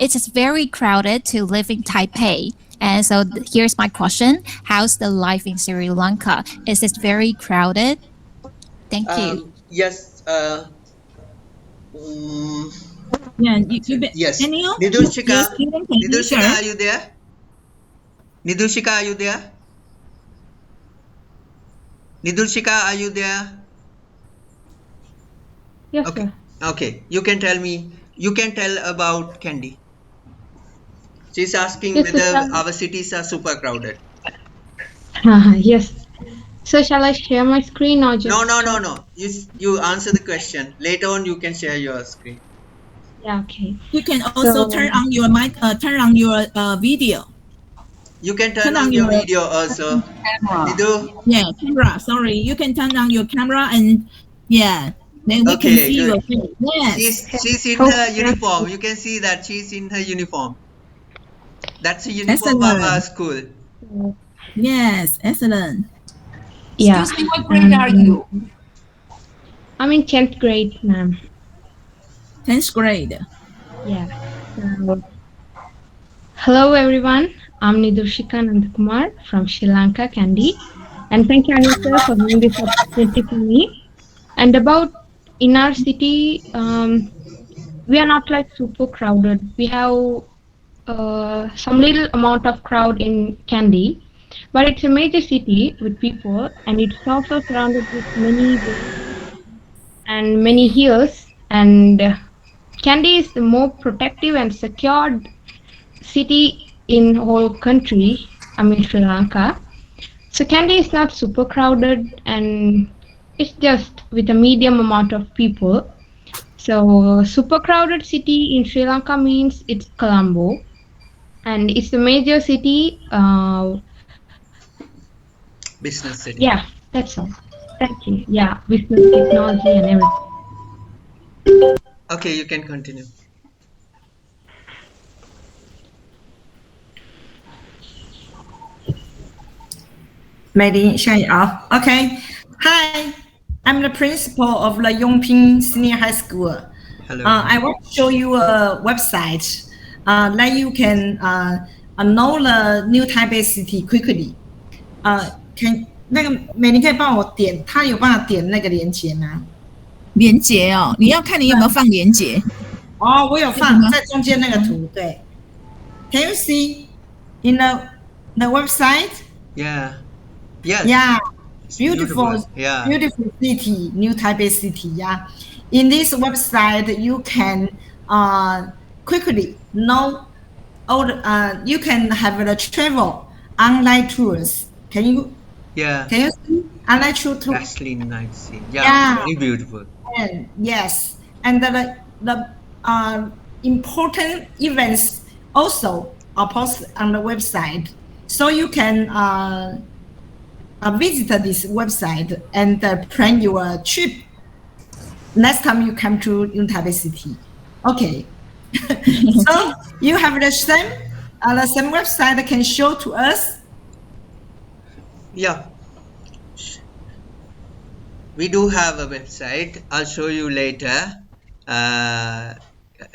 it is very crowded to live in Taipei. And so here's my question. How's the life in Sri Lanka? Is it very crowded? Thank you. Yes. Yeah, yes. Daniel, Nidushika, Nidushika, are you there? Nidushika, are you there? Nidushika, are you there? Yes, okay. sir. Okay, you can tell me. You can tell about Candy. She's asking Yes, whether sir. our cities are super crowded. Yes. So shall I share my screen or just? No. You answer the question. Later on, you can share your screen. Yeah. Okay. You can also turn on your mic. Turn on your video. You can turn on your video also. Camera. Yeah, camera. Sorry, you can turn on your camera and then we can see good. your face. Yes. She's in her uniform. You can see that she's in her uniform. That's the uniform of our school. Yes, excellent. Yeah. Excuse me, what grade are you? I'm in 10th grade, ma'am. 10th grade. Yeah. Hello, everyone. I'm Nidushika Nandakumar from Sri Lanka, Kandy. And thank you, Anita, for giving this opportunity for me. And about in our city, we are not like super crowded. We have some little amount of crowd in Kandy, but it's a major city with people, and it's also surrounded with many and many hills. And Kandy is the more protective and secured city in whole country. I mean Sri Lanka. So Kandy is not super crowded, and it's just with a medium amount of people. So super crowded city in Sri Lanka means it's Colombo, and it's the major city. Business city. Yeah, that's all. Thank you. Yeah, business, technology, and everything. Okay, you can continue. Maybe share it off. Okay. Hi, I'm the principal of the Yongping Senior High School. Hello. I want to show you a website that you can know the New Taipei City quickly. Can 那个美，你可以帮我点，他有办法点那个连接吗？连接哦，你要看你有没有放连接。哦，我有放在中间那个图，对。Can you see in the website? Yeah. Yes. Yeah. Beautiful. Yeah. Beautiful city, New Taipei City. Yeah. In this website, you can quickly know all the, you can have the travel online tours. Can you? Yeah. Can you see online tour? Actually, nice. Yeah. Very beautiful. And yes, and the important events also are posted on the website, so you can visit this website and plan your trip next time you come to Taipei City. Okay. So you have the same website that can show to us. Yeah. We do have a website. I'll show you later.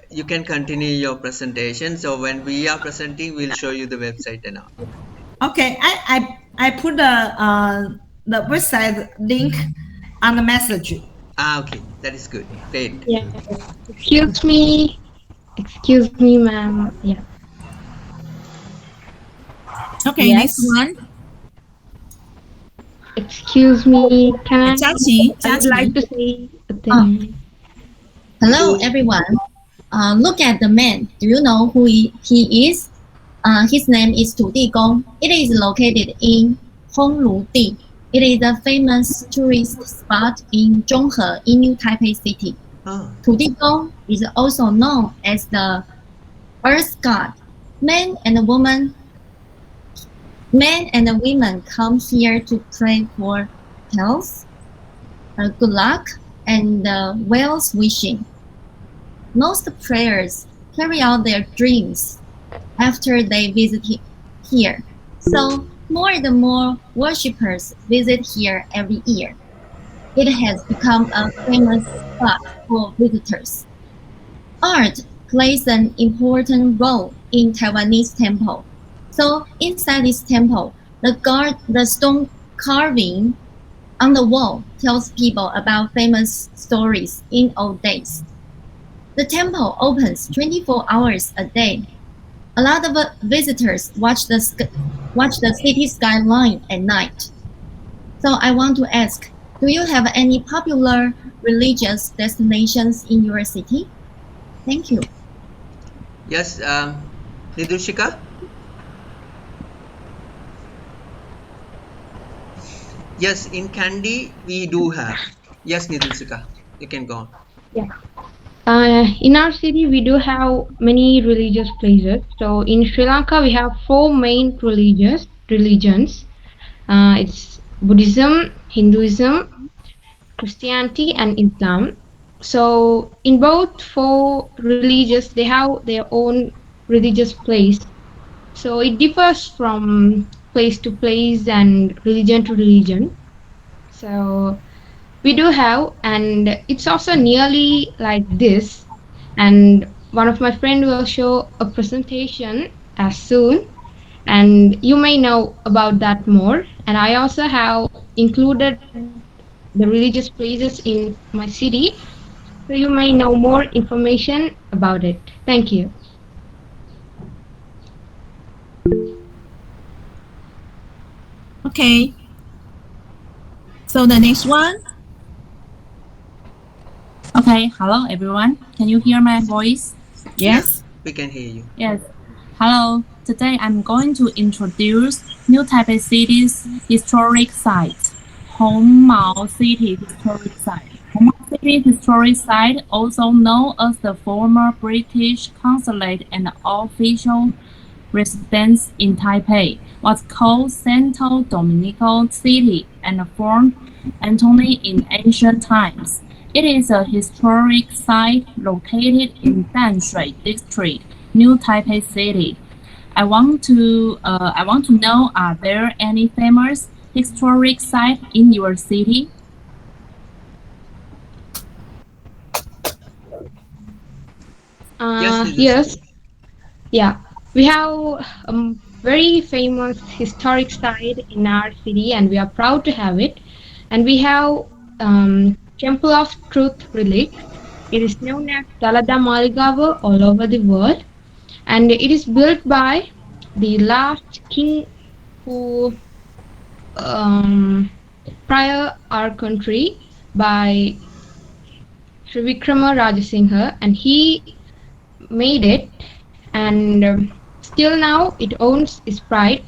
You can continue your presentation. So when we are presenting, we'll show you the website and all. Okay, I put the website link on the message. Okay, that is good. Great. Yeah. Excuse me, ma'am. Yeah. Okay, Yes. next one. Excuse me. Can I? Chachi, I would like to say a Oh. thing. Hello, everyone. Look at the man. Do you know who he is? His name is Tu Gong. It is located in Hongludi. It is a famous tourist spot in Zhonghe, in New Taipei City. Tu Gong is also known as the Earth God. Men and women come here to pray for health, good luck, and well wishing. Most prayers carry out their dreams after they visit here. So more and more worshippers visit here every year. It has become a famous spot for visitors. Art plays an important role in Taiwanese temple. So inside this temple, the stone carving on the wall tells people about famous stories in old days. The temple opens 24 hours a day. A lot of visitors watch the city skyline at night. So I want to ask, do you have any popular religious destinations in your city? Thank you. Yes, Nidushika? Yes, in Kandy we do have. Yes, Nidushika, you can go on. Yeah. In our city, we do have many religious places. So in Sri Lanka, we have four main religions. It's Buddhism, Hinduism, Christianity, and Islam. So in both four religions, they have their own religious place. So it differs from place to place and religion to religion. So we do have, and it's also nearly like this. And one of my friend will show a presentation as soon, and you may know about that more. And I also have included the religious places in my city, so you may know more information about it. Thank you. Okay. So the next one. Okay, hello everyone. Can you hear my voice? Yes. We can hear you. Yes. Hello. Today I'm going to introduce New Taipei City's historic site, Hongmao City Historic Site. Hongmao City Historic Site, also known as the former British consulate and official residence in Taipei, was called Santo Domingo City and formed Antony in ancient times. It is a historic site located in Danshui District, New Taipei City. I want to know, are there any famous historic sites in your city? Yes. Yeah. We have a very famous historic site in our city, and we are proud to have it. And we have Temple of Truth Relic. It is known as Dalada Maligawa all over the world, and it is built by the last king who prior our country by Trivikrama Rajasinghe, and he made it, and still now it owns its pride,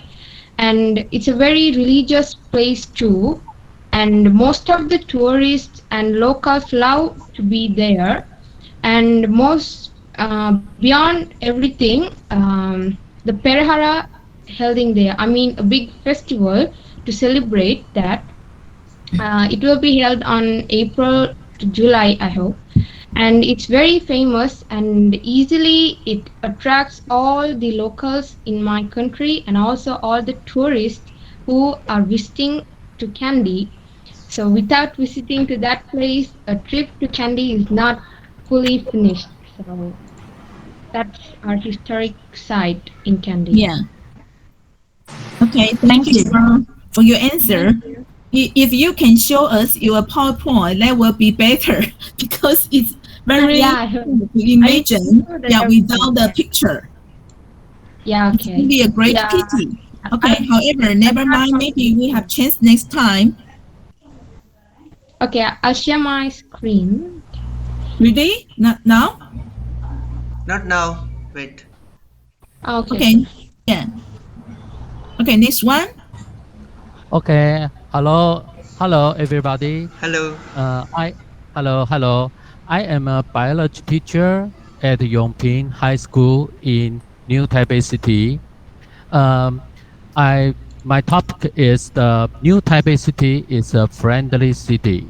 and it's a very religious place too, and most of the tourists and locals love to be there, and most beyond everything, the Perahara held in there, I mean a big festival to celebrate that. It will be held on April to July, I hope. And it's very famous, and easily it attracts all the locals in my country and also all the tourists who are visiting to Kandy. So without visiting to that place, a trip to Kandy is not fully finished. So that's our historic site in Kandy. Yeah. Okay, thank you for your answer. If you can show us your PowerPoint, that will be better because it's very to imagine. Yeah, without the picture. Yeah, It's okay. really a great pity. Okay, however, never mind. Maybe we have chance next time. Okay, I'll share my screen. Ready? Not now? Not now. Wait. Okay. Yeah. Okay, next one. Okay. Hello, everybody. Hello. Hello. I am a biology teacher at Yongping High School in New Taipei City. Um, my topic is the New Taipei City is a friendly city.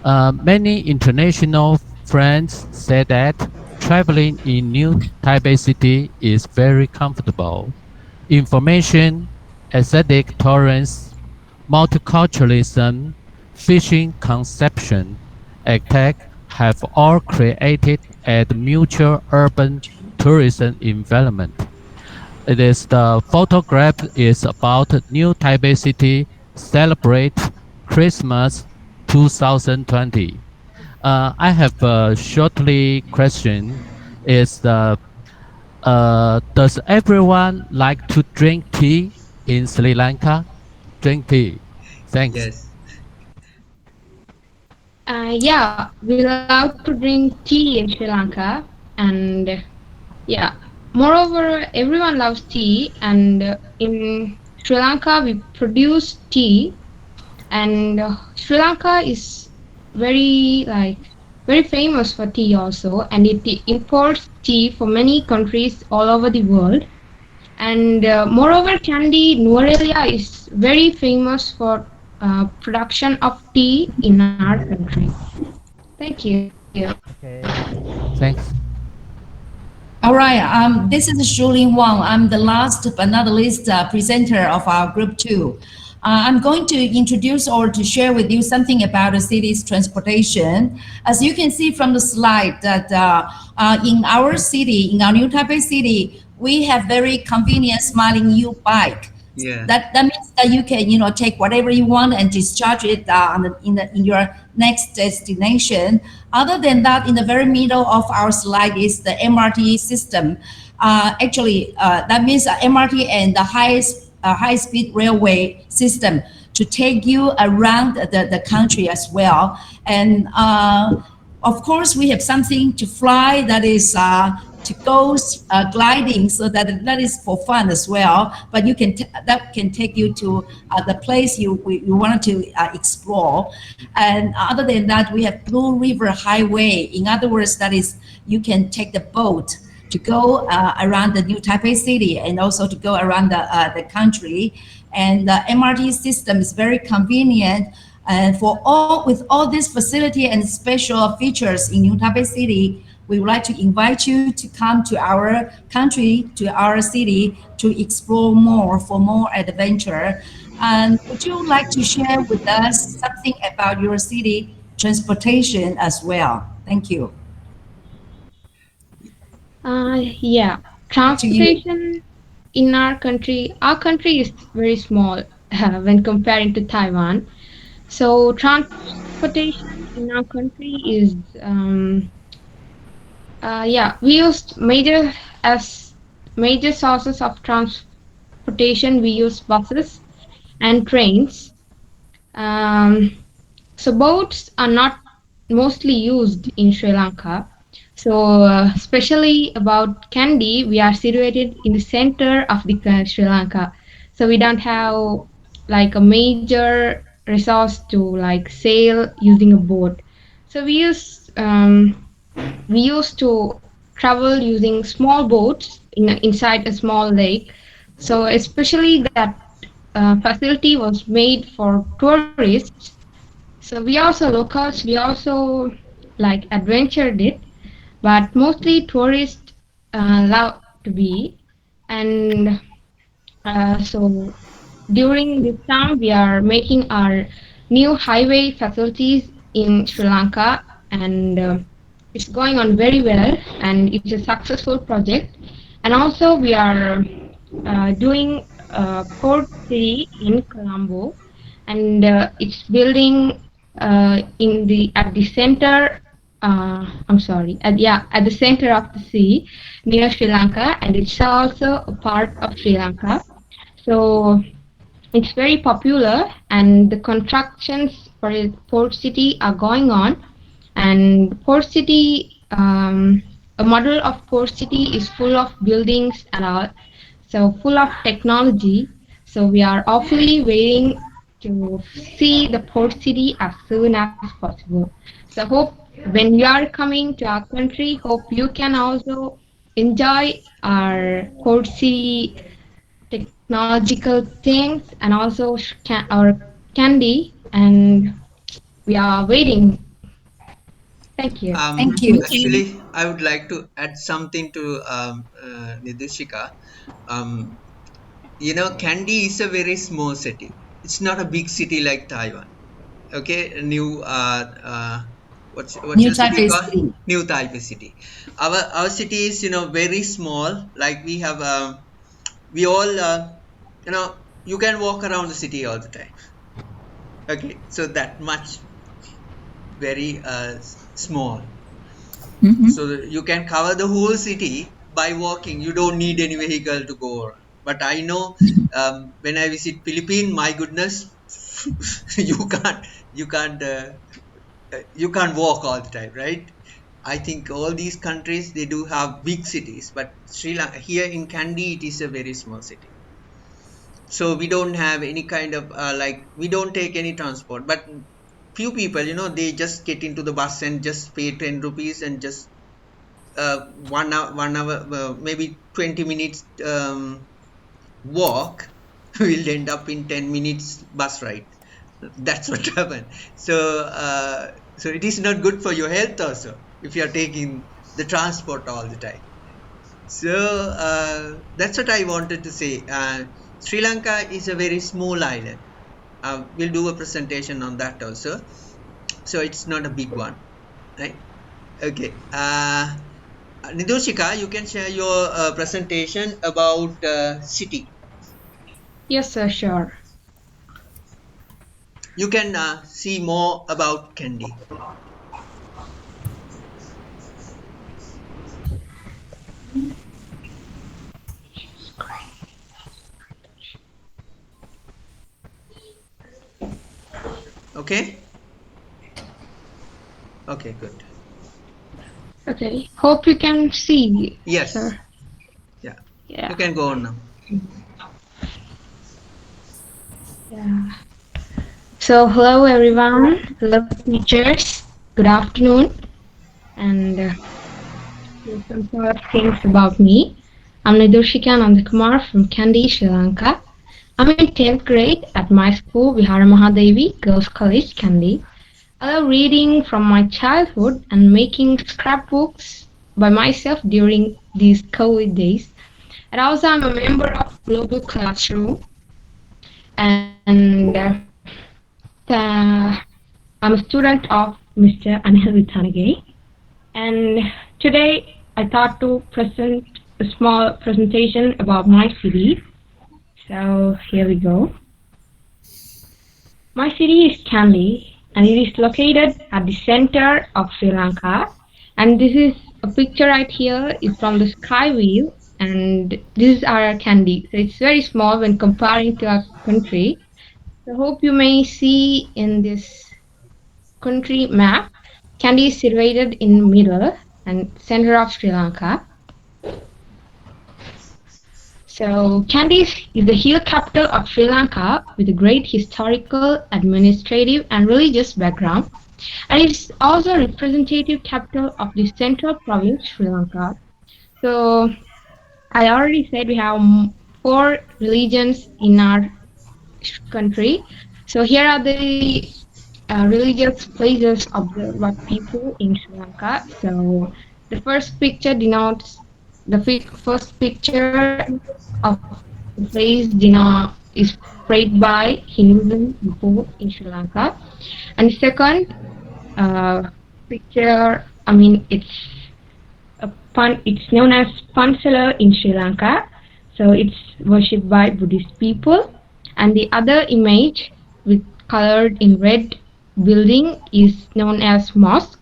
Many international friends say that traveling in New Taipei City is very comfortable. Information, aesthetic tolerance, multiculturalism, fishing conception, attack have all created a mutual urban tourism environment. It is the photograph is about New Taipei City celebrate Christmas 2020. I have a shortly question. Is does everyone like to drink tea in Sri Lanka? Drink tea. Thanks. Yes. Yeah, we love to drink tea in Sri Lanka, and yeah, moreover, everyone loves tea, and in Sri Lanka we produce tea, and Sri Lanka is very very famous for tea also, and it imports tea for many countries all over the world. And moreover, Candy Nuarelia is very famous for production of tea in our country. Thank you. Thanks. All right. This is Julien Wong. I'm the last but not the least presenter of our group 2. I'm going to introduce or to share with you something about the city's transportation. As you can see from the slide that in our city, in our New Taipei city, we have very convenient smiling U-bike. Yeah. That means that you can take whatever you want and discharge it in your next destination. Other than that, in the very middle of our slide is the MRT system. Actually, that means MRT and the high-speed railway system to take you around the country as well. And of course, we have something to fly that is to go gliding, so that is for fun as well. But that can take you to the place you wanted to explore. And other than that, we have Blue River Highway. In other words, that is you can take the boat to go around the New Taipei city and also to go around the country. And the MRT system is very convenient. And with all this facility and special features in New Taipei city, we would like to invite you to come to our country, to our city, to explore more, for more adventure. And would you like to share with us something about your city transportation as well? Thank you. Yeah, transportation in our country is very small when comparing to Taiwan. So transportation in our country is we use major sources of transportation. We use buses and trains. So boats are not mostly used in Sri Lanka. So especially about Kandy, we are situated in the center of the Sri Lanka. So we don't have like a major resource to like sail using a boat. So we used to travel using small boats inside a small lake. So especially that facility was made for tourists. So we also locals, we also like adventured it, but mostly tourists love to be. And so during this time, we are making our new highway facilities in Sri Lanka, and it's going on very well, and it's a successful project. And also, we are doing a port city in Colombo, and it's building at the center. At the center of the sea near Sri Lanka, and it's also a part of Sri Lanka. So it's very popular, and the constructions for a port city are going on. And port city, a model of port city is full of buildings and all, so full of technology. So we are awfully waiting to see the port city as soon as possible. So hope when you are coming to our country, hope you can also enjoy our port city technological things and also our candy, and we are waiting. Thank you. Actually, I would like to add something to Nidushika. Kandy is a very small city. It's not a big city like Taiwan. Okay, what's New your city Taipei called? City. New Taipei City. Our city is very small. Like we have we all you can walk around the city all the time. Okay, so that much very small. So you can cover the whole city by walking. You don't need any vehicle to go around. But I know when I visit Philippines, my goodness, you can't you can't walk all the time, right? I think all these countries they do have big cities, but Sri Lanka here in Kandy it is a very small city. So we don't have any kind of we don't take any transport. But few people, they just get into the bus and just pay 10 rupees and just 1 hour, maybe 20 minutes walk will end up in 10 minutes bus ride. That's what happened. So it is not good for your health also if you are taking the transport all the time. So that's what I wanted to say. Sri Lanka is a very small island. We'll do a presentation on that also. So it's not a big one, right? Okay. Nidoshika, you can share your presentation about city. Yes, sir, sure. You can see more about Kandy. Okay? Okay, good. Okay, hope you can see. Yes. Sir. Yeah. Yeah. You can go on now. Yeah. So hello everyone, hello teachers, good afternoon, and here's some sort of things about me. I'm Nidoshika Nandakumar from Kandy, Sri Lanka. I'm in 10th grade at my school, Vihara Mahadevi Girls College, Kandy. I love reading from my childhood and making scrapbooks by myself during these COVID days. And also I'm a member of Global Classroom, and I'm a student of Mr. Anil Vithanage. And today I thought to present a small presentation about my city. So here we go. My city is Kandy, and it is located at the center of Sri Lanka. And this is a picture right here is from the sky view, and this is our Kandy. So it's very small when comparing to our country. So hope you may see in this country map, Kandy is situated in middle and center of Sri Lanka. So Kandy is the hill capital of Sri Lanka with a great historical, administrative and religious background, and it's also a representative capital of the central province Sri Lanka. So I already said we have 4 religions in our country. So here are the religious places observed by people in Sri Lanka. So the first picture denotes the first picture of the place is prayed by Hinduism before in Sri Lanka, and the second picture, it's known as Pansala in Sri Lanka. So it's worshipped by Buddhist people, and the other image with colored in red building is known as mosque,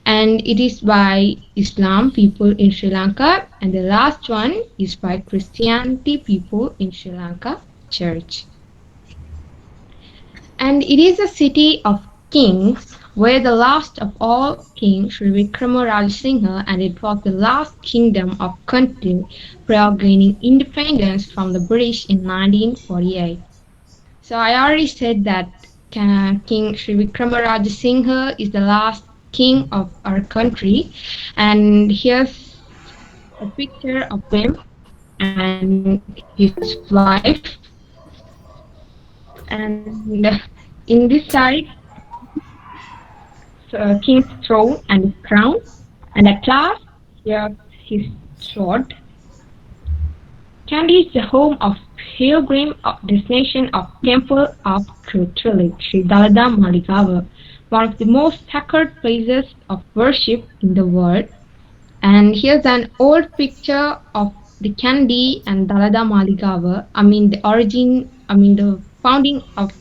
and it is by Islam people in Sri Lanka, and the last one is by Christianity people in Sri Lanka, church. And it is a city of kings, where the last of all King Sri Vikrama Rajasinghe, and it was the last kingdom of country prior gaining independence from the British in 1948. So I already said that King Sri Vikrama Rajasinghe is the last king of our country, and here's a picture of him and his wife. And in this side, king's throne and his crown, and at last here's his sword. Kandy is the home of pilgrim destination of Temple of Truth Relic, Sri Dalada Maligava, one of the most sacred places of worship in the world. And here's an old picture of the Kandy and Dalada Maligava. The founding of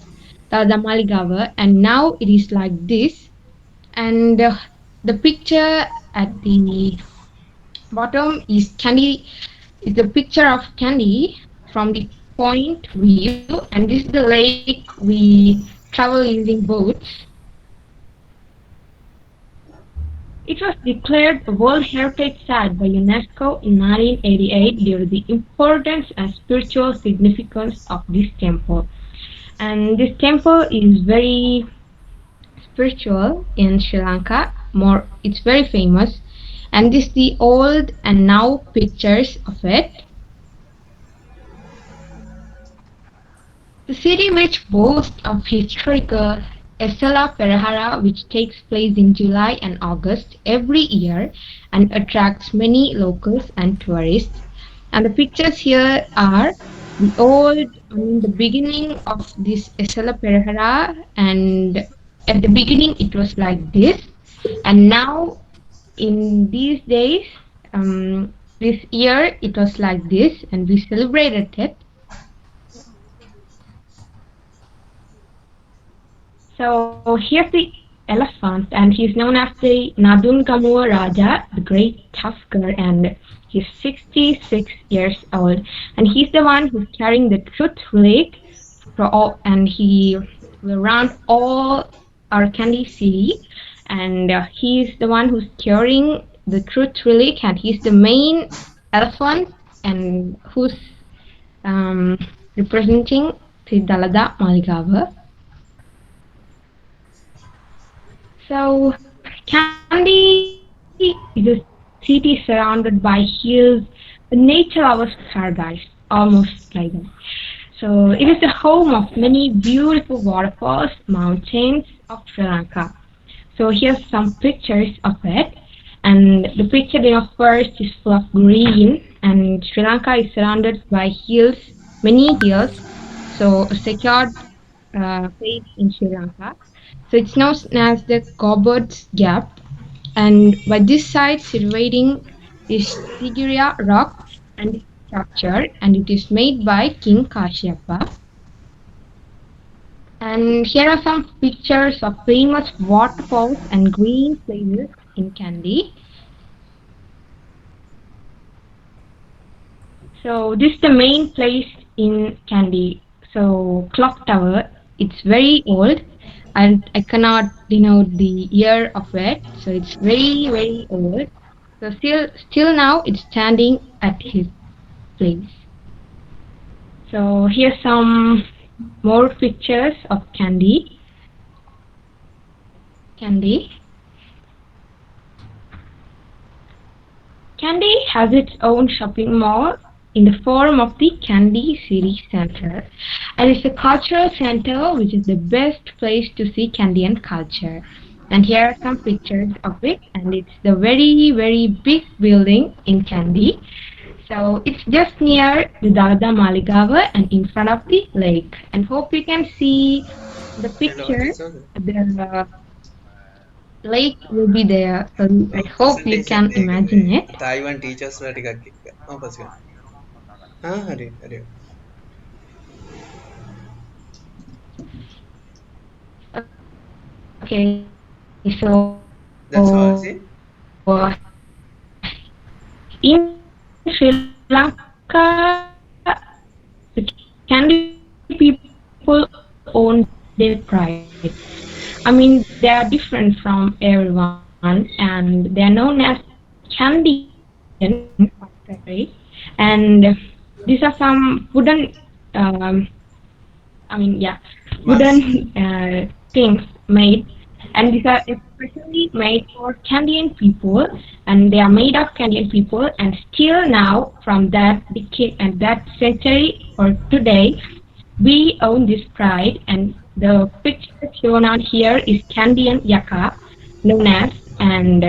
Dalada Maligava, and now it is like this. And the picture at the bottom is Kandy, is the picture of Kandy from the point view, and this is the lake we travel using boats. It was declared a World Heritage Site by UNESCO in 1988 due to the importance and spiritual significance of this temple. And this temple is very spiritual in Sri Lanka. It's very famous, and this is the old and now pictures of it. The city which boasts of historical Estela Perahara, which takes place in July and August every year and attracts many locals and tourists. And the pictures here are the beginning of this Estela Perahara, and at the beginning it was like this, and now in these days, this year it was like this, and we celebrated it. So here's the elephant, and he's known as the Nadun Gamua Raja, the great tusker, and he's 66 years old. And he's the one who's carrying the truth relic for all, and he will round all our Kandy city. And he's the one who's carrying the truth relic, and he's the main elephant, and who's representing the Dalada Maligava. So, Kandy is a city surrounded by hills, a nature lover's paradise, almost like that. So, it is the home of many beautiful waterfalls, mountains of Sri Lanka. So, here's some pictures of it. And the picture first is full of green, and Sri Lanka is surrounded by hills, many hills. So, a secured place in Sri Lanka. So it's known as the Gobard's Gap, and by this side situating is Sigiriya rock and structure, and it is made by King Kashyapa. And here are some pictures of famous waterfalls and green places in Kandy. So this is the main place in Kandy. So Clock Tower, it's very old, and I cannot denote the year of it, so it's very, very old. So still now it's standing at his place. So here's some more pictures of Kandy. Kandy has its own shopping mall in the form of the Kandy City Center, and it's a cultural center which is the best place to see Kandian culture. And here are some pictures of it, and it's the very, very big building in Kandy. So it's just near the Dalada Maligava and in front of the lake. And hope you can see the picture. The lake will be there, so I hope you can imagine it. Taiwan teachers Okay, so That's all, is it? In Sri Lanka, the Candy people own their pride. I mean, they are different from everyone, and they are known as Candian, and these are some wooden, wooden things made, and these are especially made for Candian people, and they are made of Candian people, and still now, from that decade and that century or today, we own this pride, and the picture shown on here is Candian Yaka, known as, and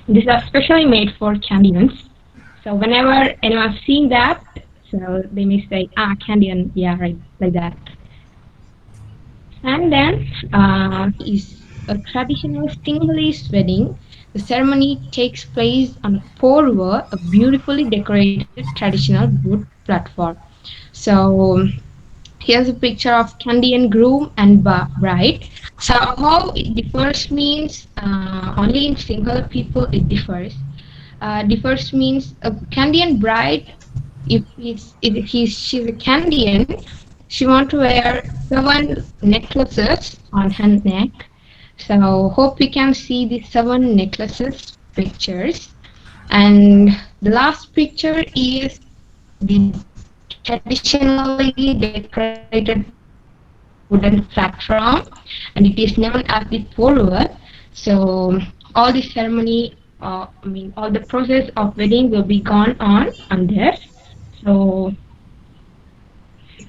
these are specially made for Candians. So whenever anyone's seeing that, so they may say, Candian, yeah, right, like that. And then is a traditional Sinhalese wedding. The ceremony takes place on a porva, a beautifully decorated traditional wood platform. So here's a picture of Candian groom and bride. So how it differs means only in Sinhala people it differs. Differs means a Candian bride, if she's a Candian, she want to wear 7 necklaces on her neck. So hope we can see the 7 necklaces pictures. And the last picture is the traditionally decorated wooden platform, and it is known as the porua. So all the ceremony, all the process of wedding will be gone on there. So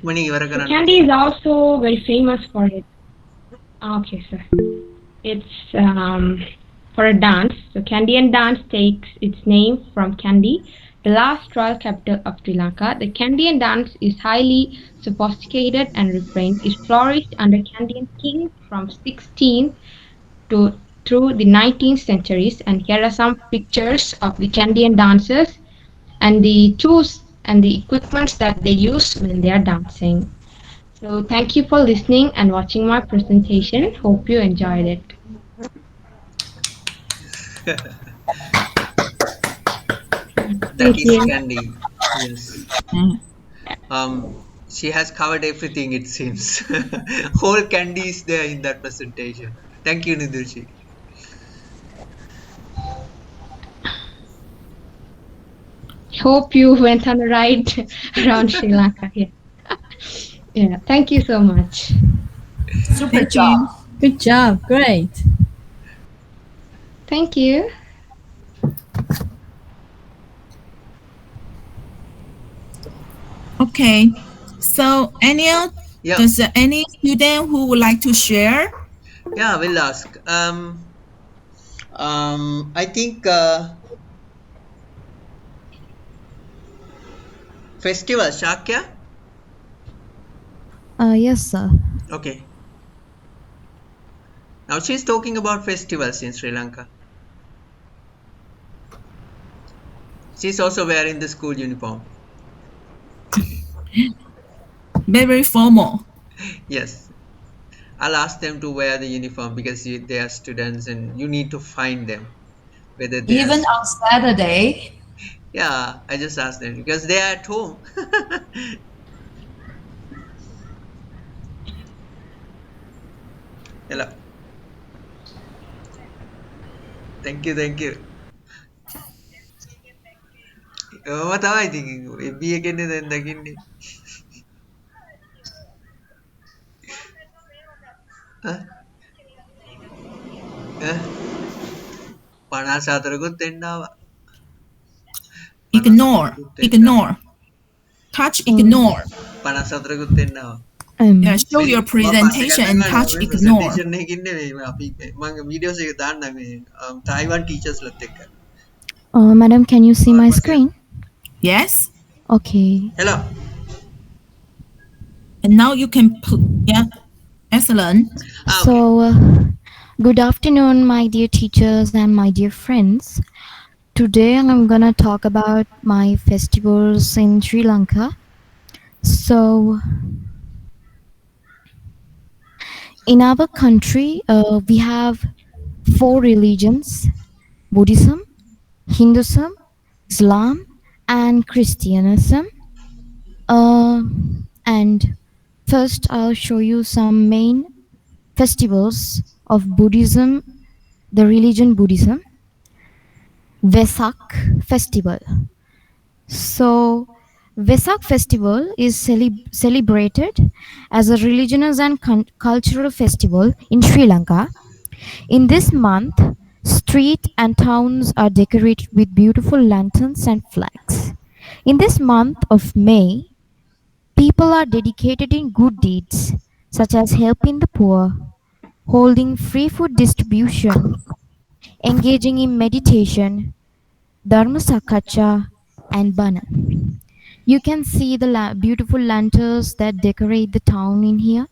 the candy is also very famous for it. Okay, sir. It's for a dance. So Candian dance takes its name from Kandy, the last royal capital of Sri Lanka. The Candian dance is highly sophisticated and refined. It flourished under Candian kings from 16th to through the 19th centuries. And here are some pictures of the Candian dancers and the tools and the equipments that they use when they are dancing. So thank you for listening and watching my presentation. Hope you enjoyed it. That is Candy. Yes. She has covered everything, it seems. Whole Candy is there in that presentation. Thank you, Nidurshi. Hope you went on a ride around Sri Lanka here. Yeah, thank you so much. Super job. Good job. Great. Thank you. Okay. So, Aniel, does any student who would like to share? Yeah, we'll ask. I think festival, Shakya? Yes, sir. Okay. Now she's talking about festivals in Sri Lanka. She's also wearing the school uniform. Very formal. Yes. I'll ask them to wear the uniform because they are students and you need to find them. Whether they Even on Saturday. Yeah, I just asked them because they are at home. Hello. Thank you, thank you. What am I thinking? Be again and again. Ignore. Touch ignore. Yeah, show your presentation and touch ignore. Taiwan teachers Madam, can you see my screen? Yes. Okay. Hello. And now you can yeah. Excellent. So, good afternoon, my dear teachers and my dear friends. Today I'm gonna talk about my festivals in Sri Lanka. So, In our country, we have four religions: Buddhism, Hinduism, Islam, and Christianism. And first, I'll show you some main festivals of Buddhism, the religion Buddhism. Vesak festival. So, Vesak festival is celebrated as a religious and cultural festival in Sri Lanka. In this month, streets and towns are decorated with beautiful lanterns and flags. In this month of May, people are dedicated in good deeds such as helping the poor, holding free food distribution, engaging in meditation, dharma sakacha, and bana. You can see the beautiful lanterns that decorate the town in here.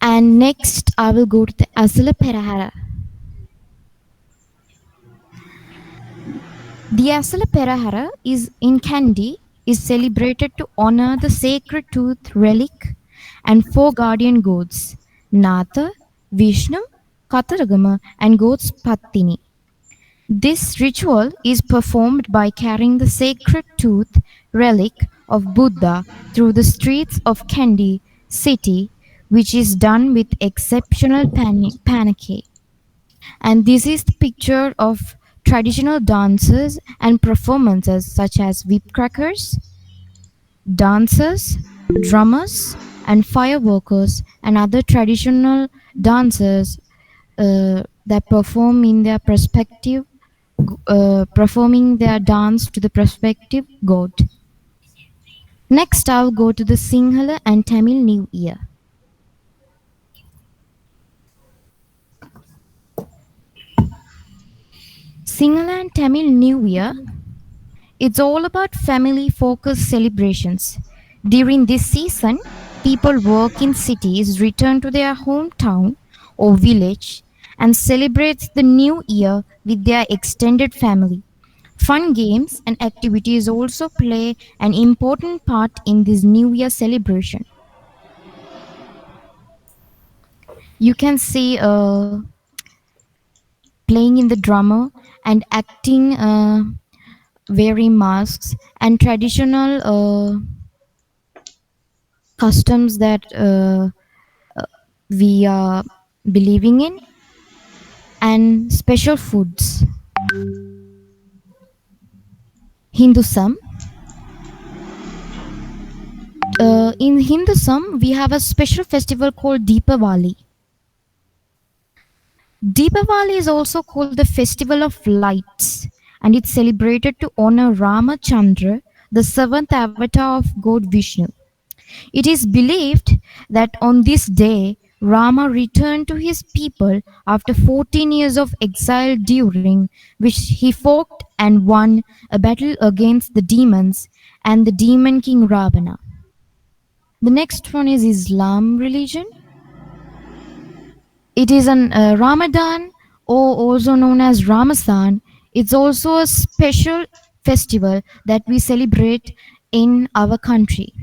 And next, I will go to the Asala Perahara. The Asala Perahara is in Kandy is celebrated to honor the sacred tooth relic and four guardian gods, Natha, Vishnu, Kataragama, and gods Pattini. This ritual is performed by carrying the sacred tooth relic of Buddha through the streets of Kandy city, which is done with exceptional panic. And this is the picture of traditional dances and performances such as whip crackers, dancers, drummers, and fireworkers, and other traditional dancers that perform in their performing their dance to the prospective god. Next, I'll go to the Sinhala and Tamil New Year. Sinhala and Tamil New Year, it's all about family-focused celebrations. During this season, people work in cities, return to their hometown or village, and celebrate the new year with their extended family. Fun games and activities also play an important part in this New Year celebration. You can see playing in the drummer and acting, wearing masks, and traditional customs that we are believing in, and special foods. Hinduism. In Hinduism, we have a special festival called Deepavali. Deepavali is also called the Festival of Lights, and it's celebrated to honor Ramachandra, the seventh avatar of God Vishnu. It is believed that on this day, Rama returned to his people after 14 years of exile, during which he fought and won a battle against the demons and the demon king Ravana. The next one is Islam religion. It is an Ramadan, or also known as Ramazan. It's also a special festival that we celebrate in our country.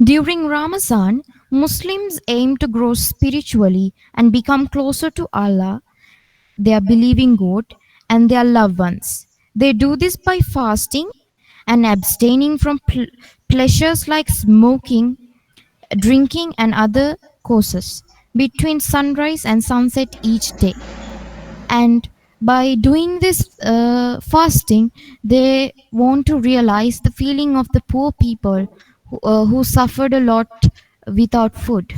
During Ramazan, Muslims aim to grow spiritually and become closer to Allah, their believing God, and their loved ones. They do this by fasting and abstaining from pleasures like smoking, drinking, and other courses between sunrise and sunset each day. And by doing this fasting, they want to realize the feeling of the poor people who suffered a lot without food,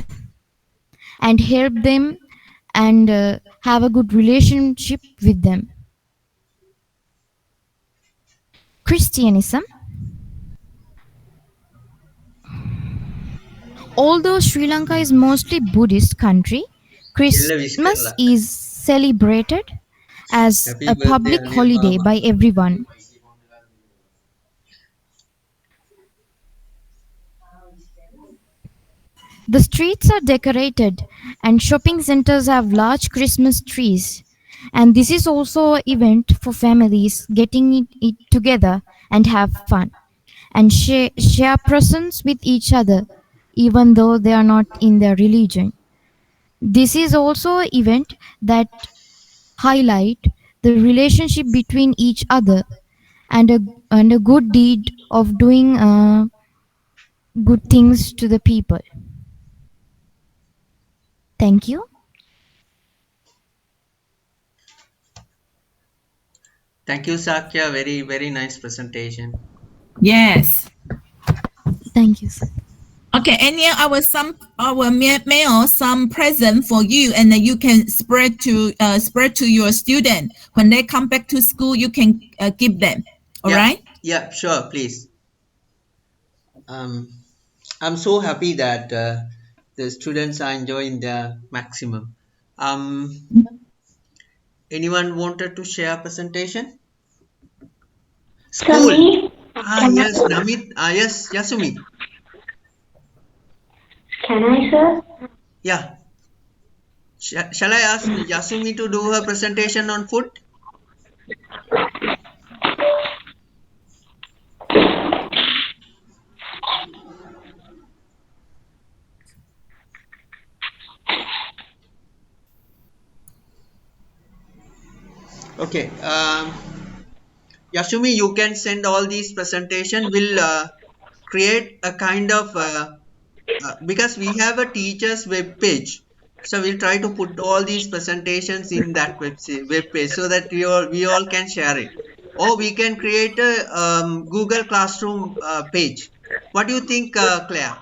and help them and have a good relationship with them. Christianism. Although Sri Lanka is mostly Buddhist country, Christmas is celebrated as a public holiday by everyone. The streets are decorated and shopping centers have large Christmas trees. And this is also an event for families getting it together and have fun and share presents with each other. even though they are not in their religion. This is also an event that highlight the relationship between each other and a good deed of doing good things to the people. Thank you. Thank you, Sakya. Very, very nice presentation. Yes. Thank you, sir. Okay, and here our mail some present for you, and then you can spread to your student when they come back to school. You can give them. All right. Yeah, sure, please. I'm so happy that the students are enjoying the maximum. Anyone wanted to share presentation? School. Yes, Namit. Yes, Yasumi. Can I, sir? Yeah. Shall I ask Yasumi to do her presentation on food? Okay. Yasumi, you can send all these presentation. We'll create a kind of because we have a teacher's web page, so we'll try to put all these presentations in that web page so that we all can share it, or we can create a Google Classroom page. What do you think, Claire?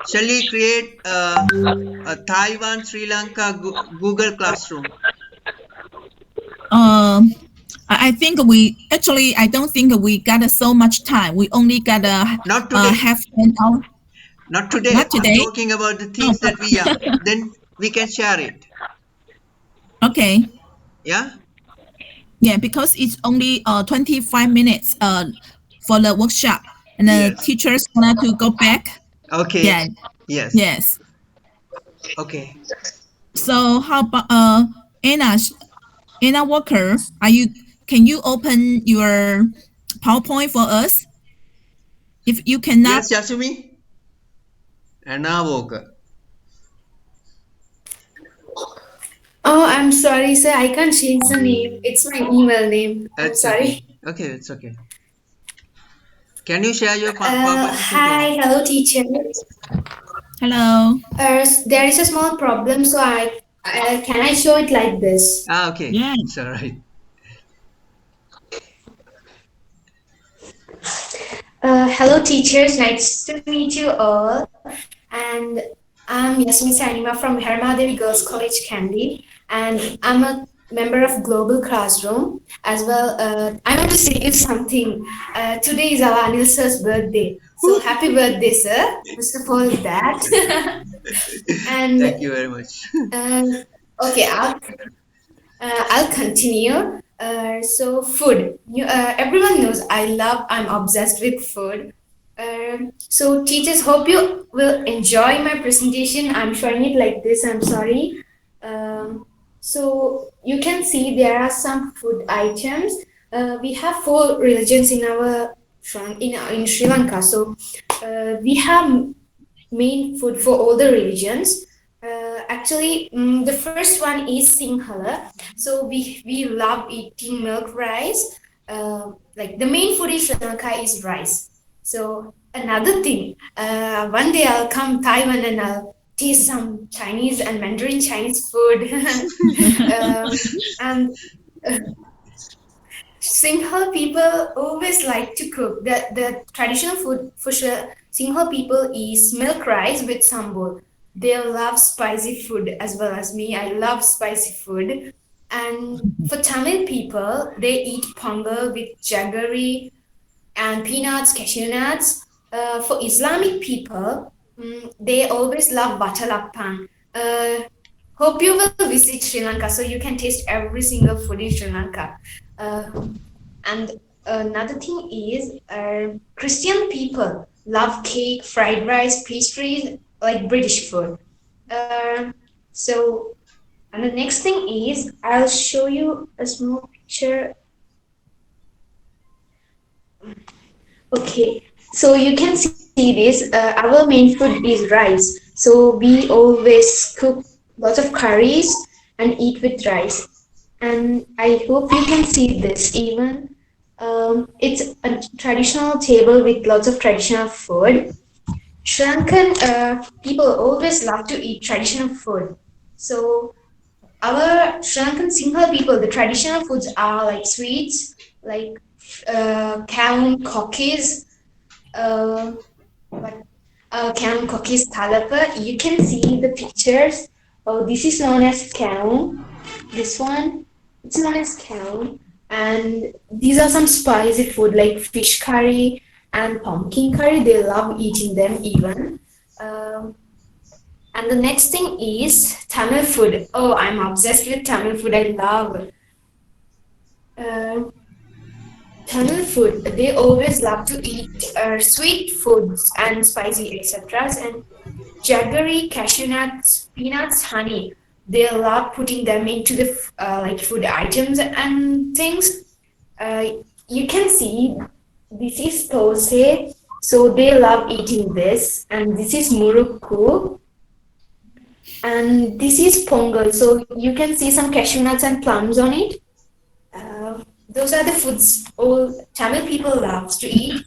Shall we create a Taiwan Sri Lanka Google Classroom? I think I don't think we got so much time. We only got not today. Half an hour. Not today. Not today. I'm talking about the things that then we can share it. Okay. Yeah. Yeah, because it's only 25 minutes for the workshop, and the teachers want to go back. Okay. Yeah. Yes. Yes. Okay. So how about Anna Walker? Can you open your PowerPoint for us? If you cannot. Yes, Yasumi. Anna Walker. Oh, I'm sorry, sir. I can't change the name. It's my email name. I'm sorry. Okay, it's okay. Can you share your PowerPoint? Hi, hello, teacher. Hello. There is a small problem, so can I show it like this? Okay. Yeah. It's all right. Hello, teachers. Nice to meet you all. And I'm Yasmin Sanima from Hermadevi Girls College, Kandy, and I'm a member of Global Classroom as well. I want to say you something. Today is our Anil sir's birthday, so happy birthday, sir! First of all, that. And thank you very much. Okay, I'll continue. So food. Everyone knows I'm obsessed with food. So teachers, hope you will enjoy my presentation. I'm showing it like this. I'm sorry. So you can see there are some food items. We have 4 religions in our in Sri Lanka. So we have main food for all the religions. Actually, the first one is Sinhala. So we love eating milk rice. Like the main food in Sri Lanka is rice. So another thing, one day I'll come Taiwan and I'll taste some Chinese and Mandarin Chinese food. And Singhal people always like to cook. The traditional food for sure, Singhal people is milk rice with sambal. They love spicy food as well as me. I love spicy food. And for Tamil people, they eat pongal with jaggery and peanuts, cashew nuts. For Islamic people, they always love butter lapang. Hope you will visit Sri Lanka so you can taste every single food in Sri Lanka. And another thing is Christian people love cake, fried rice, pastries, like British food. So, and the next thing is I'll show you a small picture. Okay, So you can see this. Our main food is rice. So we always cook lots of curries and eat with rice. And I hope you can see this even. It's a traditional table with lots of traditional food. Sri Lankan people always love to eat traditional food. So our Sri Lankan Sinhala people, the traditional foods are like sweets, like cow cookies, uh, but cow cookies talapa. You can see the pictures. Oh, this is known as cow. This one, it's known as cow. And these are some spicy food like fish curry and pumpkin curry. They love eating them even. Um, and the next thing is Tamil food. Oh, I'm obsessed with Tamil food. I love uh, Tamil food. They always love to eat sweet foods and spicy etc. And jaggery, cashew nuts, peanuts, honey. They love putting them into the like food items and things. Uh, you can see this is thosai, so they love eating this, and this is murukku. And this is pongal, so you can see some cashew nuts and plums on it. Those are the foods all Tamil people loves to eat.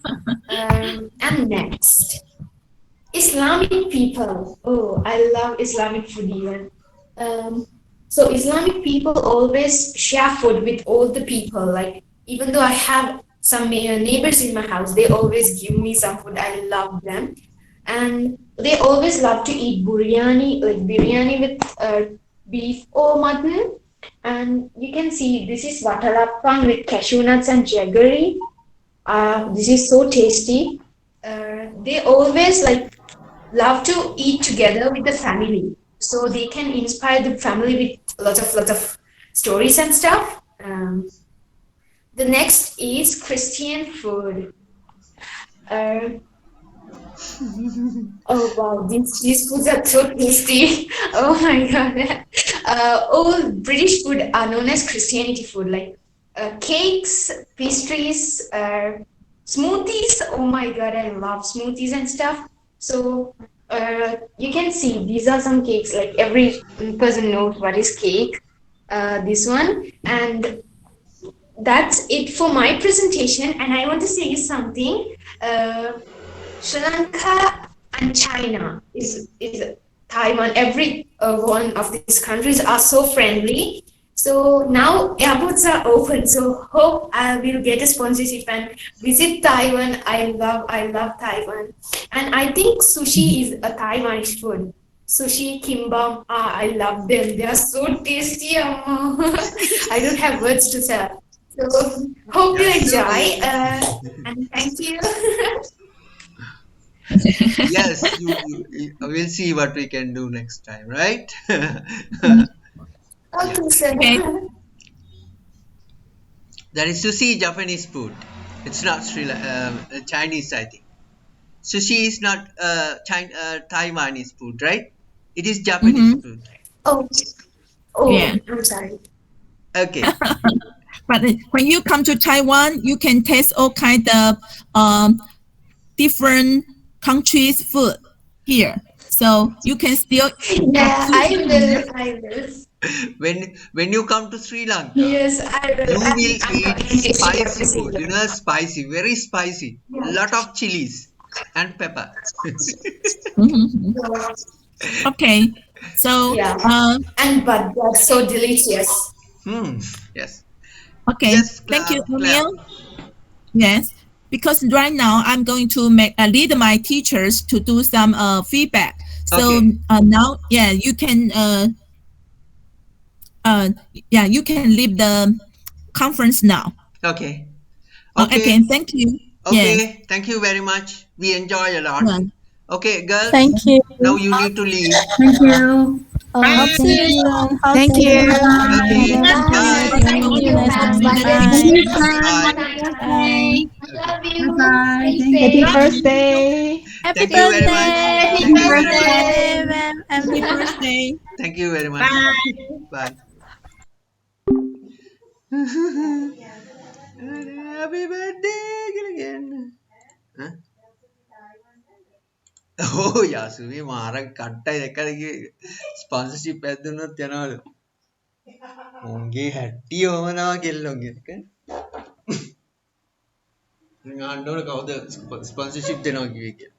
And next, Islamic people. Oh, I love Islamic food even. Um, so Islamic people always share food with all the people. Like even though I have some neighbors in my house, they always give me some food. I love them, and they always love to eat biryani, like biryani with beef or mutton. And you can see this is vatalappam with cashew nuts and jaggery. This is so tasty. They always like love to eat together with the family, so they can inspire the family with lots of stories and stuff. The next is Christian food. Uh, oh wow, these foods are so tasty. Oh my god. All British food are known as Christianity food, like cakes, pastries, smoothies. Oh my god, I love smoothies and stuff. So you can see these are some cakes. Like every person knows what is cake. This one, and that's it for my presentation. And I want to say you something. Sri Lanka and China is Taiwan. Every one of these countries are so friendly. So now airports are open. So hope I will get a sponsorship and visit Taiwan. I love Taiwan, and I think sushi is a Taiwanese food. Sushi, kimbap, I love them. They are so tasty. I don't have words to tell. So hope you enjoy. And thank you. Yes, we'll see what we can do next time, right? Okay, sir. That is sushi, Japanese food. It's not Chinese, I think. Sushi is not Taiwanese food, right? It is Japanese food. Oh, oh, Yeah. I'm sorry. Okay. But when you come to Taiwan, you can taste all kind of different countries' food here. So you can still Yeah, I will. When you come to Sri Lanka, Yes, I will. you will I'm eat talking to spicy you. food. You know, spicy, very spicy. Lot of chilies and pepper. Okay. So Yeah. And but that's so delicious. Yes. okay. Yes, Thank you, Claire. Emil. Yes. Because right now I'm going to lead my teachers to do some feedback. So Okay. now, yeah, you can you can leave the conference now. Okay. Okay. Okay. Thank you. Yes. Okay. Thank you very much. We enjoy a lot. Yeah. Okay, girls. Thank you. Now you need to leave. Thank you. Bye. See you. Thank you. Okay. Bye. Thank you. Nice to meet you. Bye. Bye. Love you. Bye. Stay Happy safe. birthday. Happy Thank you very much. birthday. Thank you very much. Happy birthday. Thank you very much. Bye. Happy birthday again. Huh? Oh yeah, Suvi මාර කට්ටයි දැක්කද කිව්වේ sponsorship එකක් දුන්නොත් යනවලු. උන්ගේ හැටි ඕමනවා කෙල්ලොන්ගේ. අහන්න ඕන කවුද ස්පොන්සර්ෂිප් දෙනවා කිව්වේ කියලා.